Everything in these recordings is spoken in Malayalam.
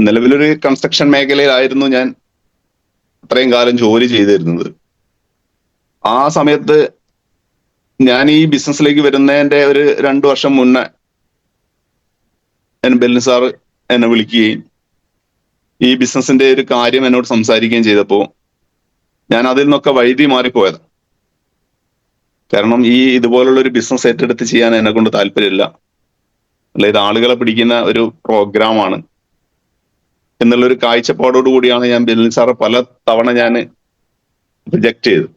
നിലവിലൊരു കൺസ്ട്രക്ഷൻ മേഖലയിലായിരുന്നു ഞാൻ അത്രയും കാലം ജോലി ചെയ്തിരുന്നത്. ആ സമയത്ത് ഞാൻ ഈ ബിസിനസ്സിലേക്ക് വരുന്നതിന്റെ ഒരു 2 വർഷം മുന്നേ ബെല്ലിൻ സാറ് എന്നെ വിളിക്കുകയും ഈ ബിസിനസിന്റെ ഒരു കാര്യം എന്നോട് സംസാരിക്കുകയും ചെയ്തപ്പോൾ ഞാൻ അതിൽ നിന്നൊക്കെ വഴുതി മാറിപ്പോയത്. കാരണം ഈ ഇതുപോലുള്ള ഒരു ബിസിനസ് ഏറ്റെടുത്ത് ചെയ്യാൻ എന്നെ കൊണ്ട് താല്പര്യമില്ല, അല്ല ഇത് ആളുകളെ പിടിക്കുന്ന ഒരു പ്രോഗ്രാമാണ് എന്നുള്ളൊരു കാഴ്ചപ്പാടോട് കൂടിയാണ് ഞാൻ ബെല്ലിൻ സാറെ പല തവണ ഞാൻ റിജക്ട് ചെയ്തു.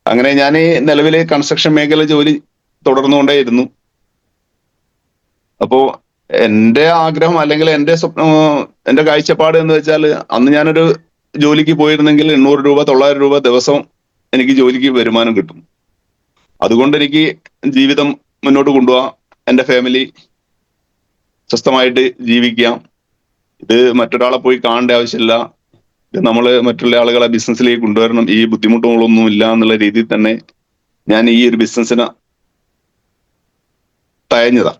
അങ്ങനെ ഞാൻ നിലവിലെ കൺസ്ട്രക്ഷൻ മേഖല ജോലി തുടർന്നുകൊണ്ടേയിരുന്നു. അപ്പോ എന്റെ ആഗ്രഹം അല്ലെങ്കിൽ എന്റെ സ്വപ്നം, എന്റെ കാഴ്ചപ്പാട് എന്ന് വെച്ചാൽ അന്ന് ഞാനൊരു ജോലിക്ക് പോയിരുന്നെങ്കിൽ 800 രൂപ 900 രൂപ ദിവസം എനിക്ക് ജോലിക്ക് വരുമാനം കിട്ടും. അതുകൊണ്ട് എനിക്ക് ജീവിതം മുന്നോട്ട് കൊണ്ടുപോകാം, എന്റെ ഫാമിലി സ്വസ്ഥമായിട്ട് ജീവിക്കാം. ഇത് മറ്റൊരാളെ പോയി കാണേണ്ട ആവശ്യമില്ല, ഇത് നമ്മള് മറ്റുള്ള ആളുകളെ ബിസിനസ്സിലേക്ക് കൊണ്ടുവരണം, ഈ ബുദ്ധിമുട്ടുകളൊന്നും ഇല്ല എന്നുള്ള രീതിയിൽ തന്നെ ഞാൻ ഈ ഒരു ബിസിനസ്സിന് തയഞ്ഞതാ.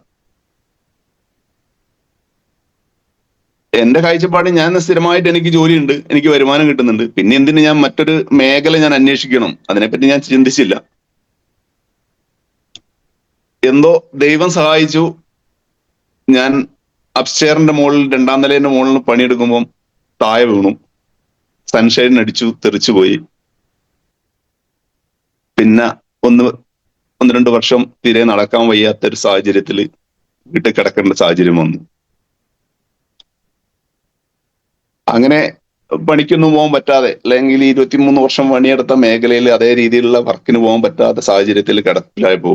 എന്റെ കാഴ്ചപ്പാട് ഞാൻ സ്ഥിരമായിട്ട് എനിക്ക് ജോലിയുണ്ട്, എനിക്ക് വരുമാനം കിട്ടുന്നുണ്ട്, പിന്നെ എന്തിന് ഞാൻ മറ്റൊരു മേഖല ഞാൻ അന്വേഷിക്കണം, അതിനെപ്പറ്റി ഞാൻ ചിന്തിച്ചില്ല. എന്തോ ദൈവം സഹായിച്ചു, ഞാൻ അപ്സ്റ്റെയറിന്റെ മുകളിൽ 2ാം നിലേന്റെ മുകളിൽ പണിയെടുക്കുമ്പോൾ താഴെ വീണു, സൺഷൈൻ അടിച്ചു, തെറിച്ചുപോയി. പിന്നെ 1-2 വർഷം തീരെ നടക്കാൻ വയ്യാത്ത ഒരു സാഹചര്യത്തിൽ വീട്ടിൽ കിടക്കേണ്ട സാഹചര്യം വന്നു. അങ്ങനെ പണിക്കൊന്നും പോകാൻ പറ്റാതെ, അല്ലെങ്കിൽ 23 വർഷം പണിയെടുത്ത മേഖലയിൽ അതേ രീതിയിലുള്ള വർക്കിന് പോകാൻ പറ്റാത്ത സാഹചര്യത്തിൽ കിടപ്പിലായപ്പോ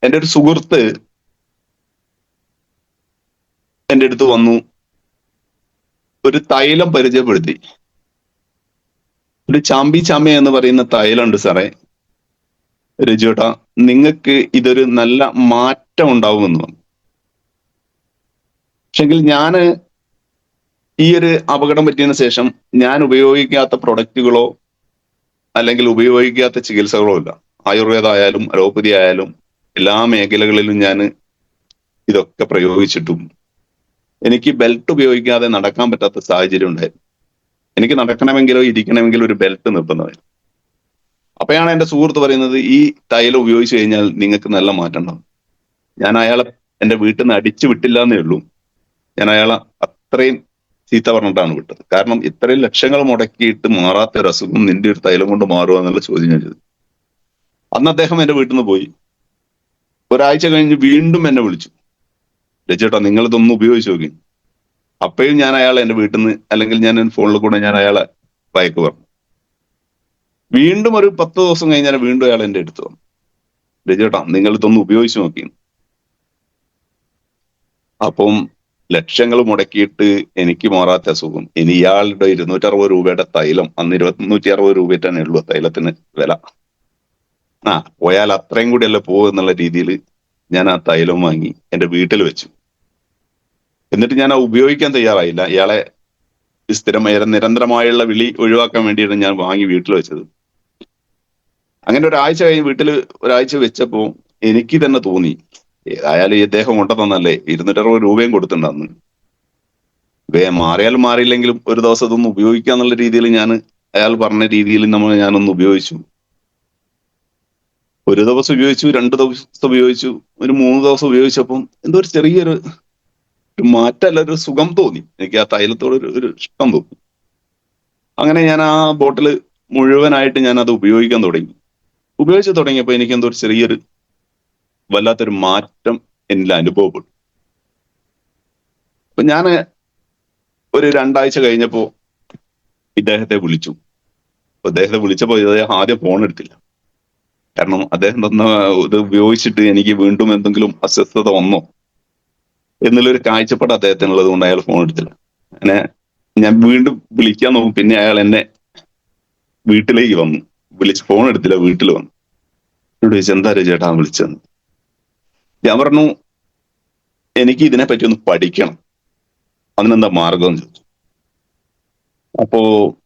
എൻ്റെ ഒരു സുഹൃത്ത് എൻ്റെ അടുത്ത് വന്നു, ഒരു തൈലം പരിചയപ്പെടുത്തി. ഒരു ചാമ്പി എന്ന് പറയുന്ന തൈലം ഉണ്ട് സാറേ, രജുവേട്ടാ, നിങ്ങൾക്ക് ഇതൊരു നല്ല മാറ്റം ഉണ്ടാവുമെന്ന് പറഞ്ഞു. പക്ഷെങ്കിൽ ഞാന് ഈ ഒരു അപകടം പറ്റിയതിനു ശേഷം ഞാൻ ഉപയോഗിക്കാത്ത പ്രൊഡക്റ്റുകളോ അല്ലെങ്കിൽ ഉപയോഗിക്കാത്ത ചികിത്സകളോ ഇല്ല. ആയുർവേദ ആയാലും അലോപ്പതി ആയാലും എല്ലാ മേഖലകളിലും ഞാൻ ഇതൊക്കെ പ്രയോഗിച്ചിട്ടും എനിക്ക് ബെൽറ്റ് ഉപയോഗിക്കാതെ നടക്കാൻ പറ്റാത്ത സാഹചര്യം ഉണ്ടായിരുന്നു. എനിക്ക് നടക്കണമെങ്കിലോ ഇരിക്കണമെങ്കിലോ ഒരു ബെൽറ്റ് നിർബന്ധമായിരുന്നു. അപ്പോഴാണ് എൻ്റെ സുഹൃത്ത് പറയുന്നത്, ഈ തൈലം ഉപയോഗിച്ചു കഴിഞ്ഞാൽ നിങ്ങൾക്ക് നല്ല മാറ്റം ഉണ്ടാവും. ഞാൻ അയാളെ എൻ്റെ വീട്ടിൽ നിന്ന് അടിച്ചു വിട്ടില്ല എന്നേ ഉള്ളൂ, ഞാൻ അയാളെ അത്രയും ചീത്ത പറഞ്ഞിട്ടാണ് വിട്ടത്. കാരണം ഇത്രയും ലക്ഷങ്ങൾ മുടക്കിയിട്ട് മാറാത്ത ഒരു അസുഖം നിന്റെ ഒരു തൈലം കൊണ്ട് മാറുക എന്നുള്ള ചോദ്യം ഞാൻ ചെയ്തു. അന്ന് അദ്ദേഹം എൻ്റെ വീട്ടിൽ നിന്ന് പോയി. ഒരാഴ്ച കഴിഞ്ഞ് വീണ്ടും എന്നെ വിളിച്ചു, രചേട്ടാ നിങ്ങൾ ഇതൊന്നും ഉപയോഗിച്ച് നോക്കി. അപ്പോഴും ഞാൻ അയാളെ എൻ്റെ വീട്ടിൽ നിന്ന്, അല്ലെങ്കിൽ ഞാൻ ഫോണിൽ കൂടെ ഞാൻ അയാളെ വയക്ക് പറഞ്ഞു. വീണ്ടും ഒരു 10 ദിവസം കഴിഞ്ഞാൽ വീണ്ടും അയാൾ എൻ്റെ അടുത്ത് വന്നു, രചേട്ടാ നിങ്ങൾ ഇതൊന്നും ഉപയോഗിച്ച് നോക്കി. അപ്പം ലക്ഷങ്ങൾ മുടക്കിയിട്ട് എനിക്ക് മാറാത്ത അസുഖം, ഇനി ഇയാളുടെ 260 രൂപയുടെ തൈലം, അന്ന് 260 രൂപ തന്നെ ഉള്ളൂ തൈലത്തിന് വില, പോയാൽ അത്രയും കൂടി അല്ല പോകും എന്നുള്ള രീതിയിൽ ഞാൻ ആ തൈലം വാങ്ങി എൻ്റെ വീട്ടിൽ വെച്ചു. എന്നിട്ട് ഞാൻ ഉപയോഗിക്കാൻ തയ്യാറായില്ല. ഇയാളെ നിരന്തരമായുള്ള വിളി ഒഴിവാക്കാൻ വേണ്ടിയാണ് ഞാൻ വാങ്ങി വീട്ടിൽ വെച്ചത്. അങ്ങനെ ഒരാഴ്ച കഴിഞ്ഞ് വീട്ടിൽ ഒരാഴ്ച വെച്ചപ്പോ എനിക്ക് തന്നെ തോന്നി, ഏതായാലും ഈ അദ്ദേഹം കൊണ്ടു തന്നല്ലേ, 260 രൂപയും കൊടുത്തിട്ടുണ്ടെന്ന്, മാറിയാലും മാറിയില്ലെങ്കിലും ഒരു ദിവസം ഇതൊന്ന് ഉപയോഗിക്കാന്നുള്ള രീതിയിൽ ഞാൻ അയാൾ പറഞ്ഞ രീതിയിൽ ഞാനൊന്ന് ഉപയോഗിച്ചു. ഒരു ദിവസം ഉപയോഗിച്ചു, 2 ദിവസം ഉപയോഗിച്ചു, ഒരു 3 ദിവസം ഉപയോഗിച്ചപ്പം എന്തോ ഒരു ചെറിയൊരു മാറ്റമല്ല, ഒരു സുഖം തോന്നി. എനിക്ക് ആ തൈലത്തോട് ഒരു ഇഷ്ടം തോന്നി. അങ്ങനെ ഞാൻ ആ ബോട്ടിൽ മുഴുവനായിട്ട് ഞാൻ അത് ഉപയോഗിക്കാൻ തുടങ്ങി. ഉപയോഗിച്ച് തുടങ്ങിയപ്പോൾ എനിക്ക് എന്തോ ഒരു ചെറിയൊരു വല്ലാത്തൊരു മാറ്റം എന്നിൽ അനുഭവപ്പെട്ടു. അപ്പൊ ഞാൻ ഒരു 2 ആഴ്ച കഴിഞ്ഞപ്പോ ഇദ്ദേഹത്തെ വിളിച്ചു. അദ്ദേഹത്തെ വിളിച്ചപ്പോൾ ഇദ്ദേഹം ആദ്യം ഫോൺ എടുത്തില്ല. കാരണം അദ്ദേഹം തന്ന ഇത് ഉപയോഗിച്ചിട്ട് എനിക്ക് വീണ്ടും എന്തെങ്കിലും അസ്വസ്ഥത വന്നോ എന്നുള്ളൊരു കാഴ്ചപ്പാട് അദ്ദേഹത്തിനുള്ളത് കൊണ്ട് അയാൾ ഫോൺ എടുത്തില്ല. അങ്ങനെ ഞാൻ വീണ്ടും വിളിക്കാൻ നോക്കും, പിന്നെ അയാൾ എന്നെ വീട്ടിലേക്ക് വന്നു, ഫോൺ എടുത്തില്ല, വീട്ടിൽ വന്നു. എന്നോട് ചോദിച്ചു, എന്താ ചേട്ടാ വിളിച്ചെന്ന്. ഞാൻ പറഞ്ഞു, എനിക്ക് ഇതിനെപ്പറ്റി ഒന്ന് പഠിക്കണം, അതിനെന്താ മാർഗം എന്ന് ചോദിച്ചു. അപ്പോ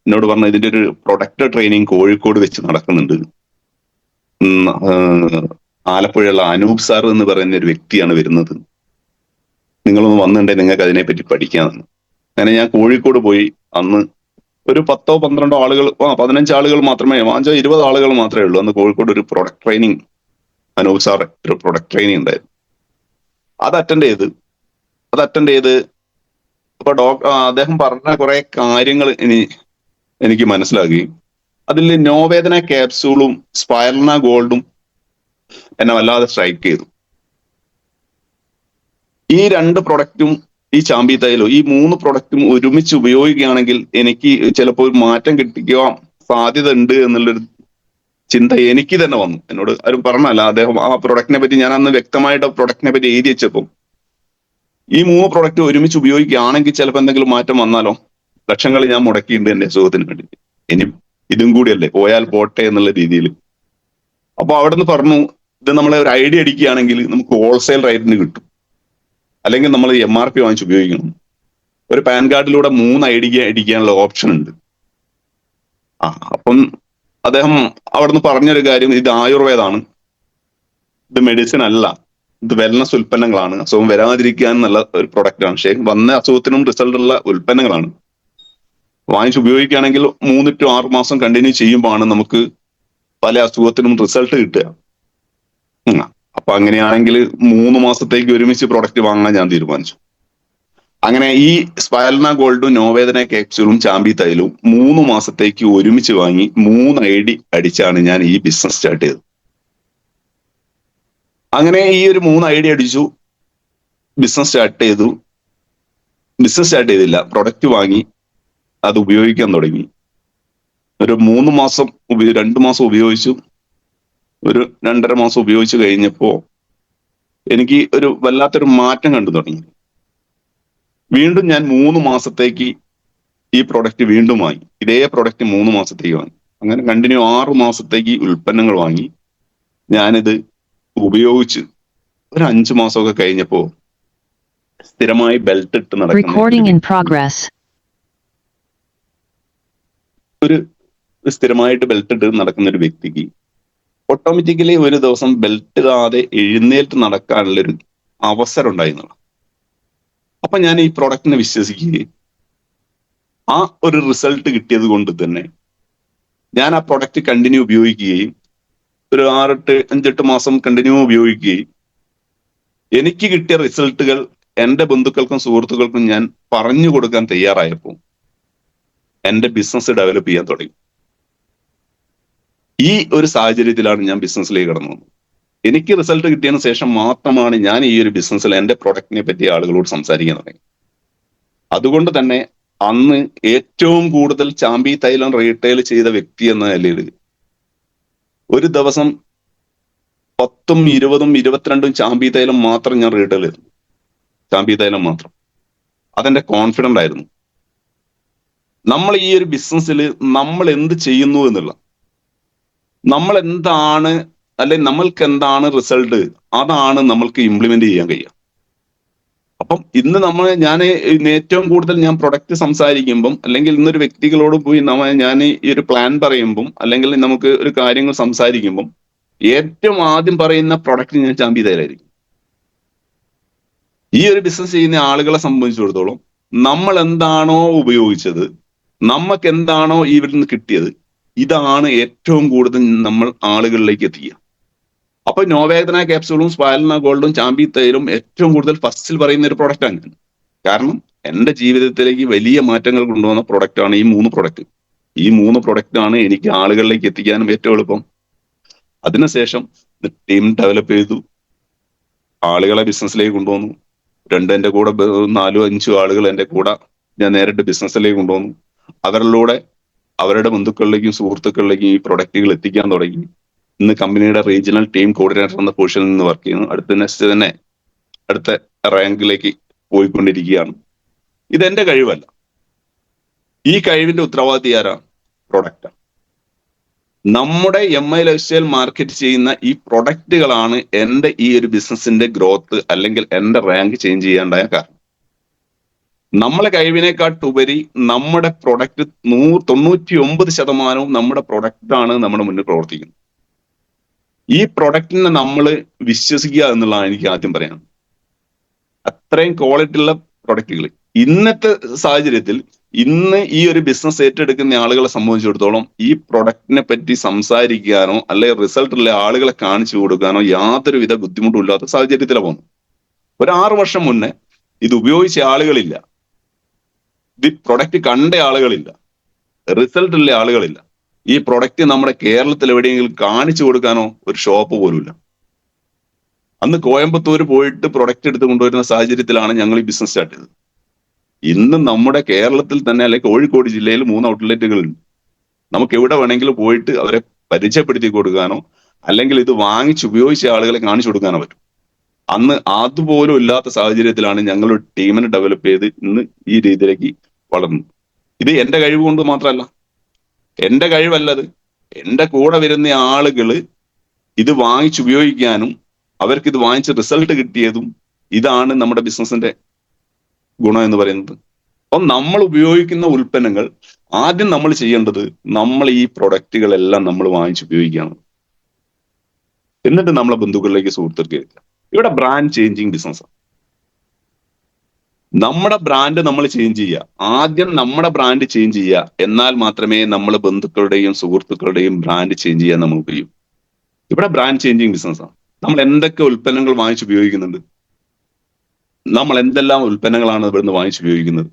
എന്നോട് പറഞ്ഞു, ഇതിന്റെ ഒരു പ്രൊഡക്റ്റ് ട്രെയിനിങ് കോഴിക്കോട് വെച്ച് നടക്കുന്നുണ്ട്, ആലപ്പുഴയുള്ള അനൂപ് സാർ എന്ന് പറയുന്ന ഒരു വ്യക്തിയാണ് വരുന്നത്, നിങ്ങളൊന്ന് വന്നിട്ടുണ്ടെങ്കിൽ നിങ്ങൾക്ക് അതിനെപ്പറ്റി പഠിക്കാമെന്ന്. അങ്ങനെ ഞാൻ കോഴിക്കോട് പോയി. അന്ന് ഒരു 10-12 ആളുകൾ, 15 ആളുകൾ മാത്രമേ, 5-20 ആളുകൾ മാത്രമേ ഉള്ളൂ. അന്ന് കോഴിക്കോട് ഒരു പ്രൊഡക്റ്റ് ട്രെയിനിങ്, അനൂപ് സാർ ഒരു പ്രൊഡക്റ്റ് ട്രെയിനിങ് ഉണ്ടായിരുന്നു. അത് അറ്റൻഡ് ചെയ്ത് അപ്പൊ അദ്ദേഹം പറഞ്ഞ കുറെ കാര്യങ്ങൾ എനിക്ക് മനസ്സിലാക്കി. അതിൽ നോവേദന ക്യാപ്സൂളും സ്പൈറൽന ഗോൾഡും എന്നെ വല്ലാതെ സ്ട്രൈക്ക് ചെയ്തു. ഈ 2 പ്രൊഡക്റ്റും ഈ ചാമ്പി തൈലവും, ഈ 3 പ്രൊഡക്റ്റും ഒരുമിച്ച് ഉപയോഗിക്കുകയാണെങ്കിൽ എനിക്ക് ചിലപ്പോൾ ഒരു മാറ്റം കിട്ടിക്കാൻ സാധ്യത ഉണ്ട് എന്നുള്ളൊരു ചിന്ത എനിക്ക് തന്നെ വന്നു. എന്നോട് ആരും പറഞ്ഞല്ല, അദ്ദേഹം ആ പ്രൊഡക്റ്റിനെ പറ്റി, ഞാൻ അന്ന് വ്യക്തമായിട്ട് പ്രൊഡക്റ്റിനെ പറ്റി എഴുതി വെച്ചപ്പോൾ ഈ 3 പ്രൊഡക്റ്റ് ഒരുമിച്ച് ഉപയോഗിക്കുകയാണെങ്കിൽ ചിലപ്പോൾ എന്തെങ്കിലും മാറ്റം വന്നാലോ. ലക്ഷങ്ങൾ ഞാൻ മുടക്കിയിട്ടുണ്ട് എന്റെ സുഖത്തിന് വേണ്ടി, ഇനി ഇതും കൂടിയല്ലേ, പോയാൽ പോട്ടെ എന്നുള്ള രീതിയിൽ. അപ്പൊ അവിടെ നിന്ന് പറഞ്ഞു, ഇത് നമ്മളെ ഒരു ഐഡിയ അടിക്കുകയാണെങ്കിൽ നമുക്ക് ഹോൾസെയിൽ റേറ്റിന് കിട്ടും, അല്ലെങ്കിൽ നമ്മൾ MRP വാങ്ങിച്ച് ഉപയോഗിക്കണം. ഒരു പാൻ കാർഡിലൂടെ 3 ഐഡിയ അടിക്കാനുള്ള ഓപ്ഷൻ ഉണ്ട്. അപ്പം അദ്ദേഹം അവിടെ നിന്ന് പറഞ്ഞൊരു കാര്യം, ഇത് ആയുർവേദമാണ്, ഇത് മെഡിസിൻ അല്ല, ഇത് വെൽനസ് ഉൽപ്പന്നങ്ങളാണ്, അസുഖം വരാതിരിക്കാൻ എന്നുള്ള ഒരു പ്രൊഡക്റ്റാണ്. പക്ഷേ വന്ന അസുഖത്തിനും റിസൾട്ട് ഉള്ള ഉൽപ്പന്നങ്ങളാണ്. വാങ്ങിച്ച് ഉപയോഗിക്കുകയാണെങ്കിൽ 3 to 6 മാസം കണ്ടിന്യൂ ചെയ്യുമ്പോഴാണ് നമുക്ക് പല അസുഖത്തിനും റിസൾട്ട് കിട്ടുക. അപ്പൊ അങ്ങനെയാണെങ്കിൽ 3 മാസത്തേക്ക് ഒരുമിച്ച് പ്രൊഡക്റ്റ് വാങ്ങാൻ ഞാൻ തീരുമാനിച്ചു. അങ്ങനെ ഈ സ്പൈറൽന ഗോൾഡും നോവേദന ക്യാപ്സ്യൂളും ചാമ്പി തൈലും 3 മാസത്തേക്ക് ഒരുമിച്ച് വാങ്ങി 3 ID അടിച്ചാണ് ഞാൻ ഈ ബിസിനസ് സ്റ്റാർട്ട് ചെയ്തത്. അങ്ങനെ ഈ ഒരു 3 ID അടിച്ചു, ബിസിനസ് സ്റ്റാർട്ട് ചെയ്തില്ല, പ്രൊഡക്റ്റ് വാങ്ങി, അത് ഉപയോഗിക്കാൻ തുടങ്ങി. ഒരു 3 മാസം 2 മാസം ഉപയോഗിച്ചു. ഒരു 2.5 മാസം ഉപയോഗിച്ച് കഴിഞ്ഞപ്പോ എനിക്ക് ഒരു വല്ലാത്തൊരു മാറ്റം കണ്ടു തുടങ്ങി. വീണ്ടും ഞാൻ 3 മാസത്തേക്ക് ഈ പ്രൊഡക്റ്റ് വീണ്ടും വാങ്ങി. ഇതേ പ്രൊഡക്റ്റ് 3 മാസത്തേക്ക് വാങ്ങി. അങ്ങനെ കണ്ടിന്യൂ 6 മാസത്തേക്ക് ഉൽപ്പന്നങ്ങൾ വാങ്ങി. ഞാനിത് ഉപയോഗിച്ച് ഒരു 5 മാസമൊക്കെ കഴിഞ്ഞപ്പോ സ്ഥിരമായി ബെൽറ്റ് ഇട്ട് സ്ഥിരമായിട്ട് ബെൽറ്റ് ഇട്ട് നടക്കുന്ന ഒരു വ്യക്തിക്ക് ഓട്ടോമാറ്റിക്കലി ഒരു ദിവസം ബെൽറ്റ് ഇടാതെ എഴുന്നേറ്റ് നടക്കാനുള്ളൊരു അവസരം ഉണ്ടായിരുന്നില്ല. അപ്പൊ ഞാൻ ഈ പ്രൊഡക്റ്റിനെ വിശ്വസിക്കുകയും ആ ഒരു റിസൾട്ട് കിട്ടിയത് കൊണ്ട് തന്നെ ഞാൻ ആ പ്രൊഡക്റ്റ് കണ്ടിന്യൂ ഉപയോഗിക്കുകയും ഒരു 5-8 മാസം കണ്ടിന്യൂ ഉപയോഗിക്കുകയും എനിക്ക് കിട്ടിയ റിസൾട്ടുകൾ എന്റെ ബന്ധുക്കൾക്കും സുഹൃത്തുക്കൾക്കും ഞാൻ പറഞ്ഞു കൊടുക്കാൻ തയ്യാറായപ്പോൾ എന്റെ ബിസിനസ് ഡെവലപ്പ് ചെയ്യാൻ തുടങ്ങി. ഈ ഒരു സാഹചര്യത്തിലാണ് ഞാൻ ബിസിനസ്സിലേക്ക് കടന്നു വന്നത്. എനിക്ക് റിസൾട്ട് കിട്ടിയതിന് ശേഷം മാത്രമാണ് ഞാൻ ഈ ഒരു ബിസിനസ്സിൽ എന്റെ പ്രൊഡക്റ്റിനെ പറ്റി ആളുകളോട് സംസാരിക്കാൻ തുടങ്ങി. അതുകൊണ്ട് തന്നെ അന്ന് ഏറ്റവും കൂടുതൽ ചാമ്പി തൈലം റീറ്റെയിൽ ചെയ്ത വ്യക്തി എന്ന നിലയിൽ ഒരു ദിവസം 10, 20, 22 ചാമ്പി തൈലം മാത്രം ഞാൻ റീറ്റെയിൽ ചെയ്തു. ചാമ്പി തൈലം മാത്രം. അതെന്റെ കോൺഫിഡന്റ് ആയിരുന്നു. നമ്മൾ ഈ ഒരു ബിസിനസ്സിൽ നമ്മൾ എന്ത് ചെയ്യുന്നു എന്നുള്ള, നമ്മൾ എന്താണ്, അല്ലെങ്കിൽ നമ്മൾക്ക് എന്താണ് റിസൾട്ട്, അതാണ് നമ്മൾക്ക് ഇംപ്ലിമെന്റ് ചെയ്യാൻ കഴിയുക. അപ്പം ഇന്ന് ഞാൻ ഏറ്റവും കൂടുതൽ ഞാൻ പ്രൊഡക്റ്റ് സംസാരിക്കുമ്പം, അല്ലെങ്കിൽ ഇന്നൊരു വ്യക്തികളോട് പോയി ഞാൻ ഈ ഒരു പ്ലാൻ പറയുമ്പം, അല്ലെങ്കിൽ നമുക്ക് ഒരു കാര്യങ്ങൾ സംസാരിക്കുമ്പം ഏറ്റവും ആദ്യം പറയുന്ന പ്രൊഡക്റ്റ് ഞാൻ ചാമ്പി തൈലായിരിക്കും. ഈ ഒരു ബിസിനസ് ചെയ്യുന്ന ആളുകളെ സംബന്ധിച്ചിടത്തോളം നമ്മൾ എന്താണോ ഉപയോഗിച്ചത്, നമുക്ക് എന്താണോ ഇവരിൽ നിന്ന് കിട്ടിയത്, ഇതാണ് ഏറ്റവും കൂടുതൽ നമ്മൾ ആളുകളിലേക്ക് എത്തിക്കുക. അപ്പൊ നോവേദന ക്യാപ്സൂളും സ്പൈറൽന ഗോൾഡും ചാമ്പി തൈലും ഏറ്റവും കൂടുതൽ ഫസ്റ്റിൽ പറയുന്ന ഒരു പ്രൊഡക്റ്റാണ് ഞാൻ. കാരണം എന്റെ ജീവിതത്തിലേക്ക് വലിയ മാറ്റങ്ങൾ കൊണ്ടുവന്ന പ്രൊഡക്റ്റാണ് ഈ 3 പ്രൊഡക്റ്റ്. ഈ 3 പ്രൊഡക്റ്റാണ് എനിക്ക് ആളുകളിലേക്ക് എത്തിക്കാനും ഏറ്റവും എളുപ്പം. അതിനുശേഷം ടീം ഡെവലപ്പ് ചെയ്തു, ആളുകളെ ബിസിനസ്സിലേക്ക് കൊണ്ടുവന്നു. എന്റെ കൂടെ 4-5 ആളുകൾ എന്റെ കൂടെ ഞാൻ നേരിട്ട് ബിസിനസ്സിലേക്ക് കൊണ്ടുവന്നു. അവരിലൂടെ അവരുടെ ബന്ധുക്കളിലേക്കും സുഹൃത്തുക്കളിലേക്കും ഈ പ്രൊഡക്റ്റുകൾ എത്തിക്കാൻ തുടങ്ങി. ഇന്ന് കമ്പനിയുടെ റീജിയണൽ ടീം കോർഡിനേറ്റർ എന്ന പൊസിഷനിൽ നിന്ന് വർക്ക് ചെയ്യുന്നു. അടുത്ത റാങ്കിലേക്ക് പോയിക്കൊണ്ടിരിക്കുകയാണ്. ഇതെന്റെ കഴിവല്ല. ഈ കഴിവിന്റെ ഉത്തരവാദിത്വം ആരാ? പ്രൊഡക്റ്റാണ്. നമ്മുടെ MI ലൈഫ് സ്റ്റൈൽ മാർക്കറ്റ് ചെയ്യുന്ന ഈ പ്രൊഡക്റ്റുകളാണ് എന്റെ ഈ ഒരു ബിസിനസിന്റെ ഗ്രോത്ത്, അല്ലെങ്കിൽ എന്റെ റാങ്ക് ചേഞ്ച് ചെയ്യാണ്ടായ കാരണം. നമ്മളെ കഴിവിനെക്കാട്ടുപരി നമ്മുടെ പ്രൊഡക്റ്റ് 99% നമ്മുടെ പ്രൊഡക്റ്റാണ് നമ്മുടെ മുന്നിൽ പ്രവർത്തിക്കുന്നത്. ഈ പ്രൊഡക്റ്റിനെ നമ്മൾ വിശ്വസിക്കുക എന്നുള്ളതാണ് എനിക്ക് ആദ്യം പറയാം. അത്രയും ക്വാളിറ്റി ഉള്ള പ്രൊഡക്റ്റുകൾ. ഇന്നത്തെ സാഹചര്യത്തിൽ ഇന്ന് ഈ ഒരു ബിസിനസ് ഏറ്റെടുക്കുന്ന ആളുകളെ സംബന്ധിച്ചിടത്തോളം ഈ പ്രൊഡക്റ്റിനെ പറ്റി സംസാരിക്കാനോ അല്ലെ റിസൾട്ടുള്ള ആളുകളെ കാണിച്ചു കൊടുക്കാനോ യാതൊരുവിധ ബുദ്ധിമുട്ടും ഇല്ലാത്ത സാഹചര്യത്തിലാണ് പോകുന്നത്. ഒരു 6 വർഷം മുന്നേ ഇത് ഉപയോഗിച്ച ആളുകളില്ല, ഇത് പ്രൊഡക്റ്റ് കണ്ട ആളുകളില്ല, റിസൾട്ട് ഉള്ള ആളുകളില്ല. ഈ പ്രൊഡക്റ്റ് നമ്മുടെ കേരളത്തിൽ എവിടെയെങ്കിലും കാണിച്ചു കൊടുക്കാനോ ഒരു ഷോപ്പ് പോലുമില്ല. അന്ന് കോയമ്പത്തൂർ പോയിട്ട് പ്രൊഡക്റ്റ് എടുത്ത് കൊണ്ടുവരുന്ന സാഹചര്യത്തിലാണ് ഞങ്ങൾ ഈ ബിസിനസ് സ്റ്റാർട്ട് ചെയ്തത്. ഇന്ന് നമ്മുടെ കേരളത്തിൽ തന്നെ അല്ലെങ്കിൽ കോഴിക്കോട് ജില്ലയിൽ 3 ഔട്ട്ലെറ്റുകളുണ്ട്. നമുക്ക് എവിടെ വേണമെങ്കിലും പോയിട്ട് അവരെ പരിചയപ്പെടുത്തി കൊടുക്കാനോ അല്ലെങ്കിൽ ഇത് വാങ്ങിച്ച് ഉപയോഗിച്ച ആളുകളെ കാണിച്ചു കൊടുക്കാനോ പറ്റും. അന്ന് അതുപോലും ഇല്ലാത്ത സാഹചര്യത്തിലാണ് ഞങ്ങൾ ഒരു ടീമിനെ ഡെവലപ്പ് ചെയ്ത് ഇന്ന് ഈ രീതിയിലേക്ക് വളർന്നു. ഇത് എന്റെ കഴിവ് കൊണ്ട് മാത്രമല്ല, എന്റെ കഴിവല്ലത്, എന്റെ കൂടെ വരുന്ന ആളുകള് ഇത് വാങ്ങിച്ചുപയോഗിക്കാനും അവർക്ക് ഇത് വാങ്ങിച്ച് റിസൾട്ട് കിട്ടിയതും ഇതാണ് നമ്മുടെ ബിസിനസിന്റെ ഗുണം എന്ന് പറയുന്നത്. അപ്പം നമ്മൾ ഉപയോഗിക്കുന്ന ഉൽപ്പന്നങ്ങൾ ആദ്യം നമ്മൾ ചെയ്യേണ്ടത് നമ്മൾ ഈ പ്രൊഡക്റ്റുകളെല്ലാം നമ്മൾ വാങ്ങിച്ചുപയോഗിക്കുകയാണ്. എന്നിട്ട് നമ്മളെ ബന്ധുക്കളിലേക്ക് സുഹൃത്തുക്കളിലേക്ക്. ഇവിടെ ബ്രാൻഡ് ചേഞ്ചിങ് ബിസിനസ്സാണ്. നമ്മുടെ ബ്രാൻഡ് നമ്മൾ ചേഞ്ച് ചെയ്യുക, ആദ്യം നമ്മുടെ ബ്രാൻഡ് ചേഞ്ച് ചെയ്യുക, എന്നാൽ മാത്രമേ നമ്മൾ ബന്ധുക്കളുടെയും സുഹൃത്തുക്കളുടെയും ബ്രാൻഡ് ചേഞ്ച് ചെയ്യാൻ നമുക്ക് കഴിയും. ഇവിടെ ബ്രാൻഡ് ചേഞ്ചിങ് ബിസിനസ്സാണ്. നമ്മൾ എന്തൊക്കെ ഉൽപ്പന്നങ്ങൾ വാങ്ങിച്ചുപയോഗിക്കുന്നുണ്ട്, നമ്മൾ എന്തെല്ലാം ഉൽപ്പന്നങ്ങളാണ് ഇവിടുന്ന് വാങ്ങിച്ചുപയോഗിക്കുന്നത്,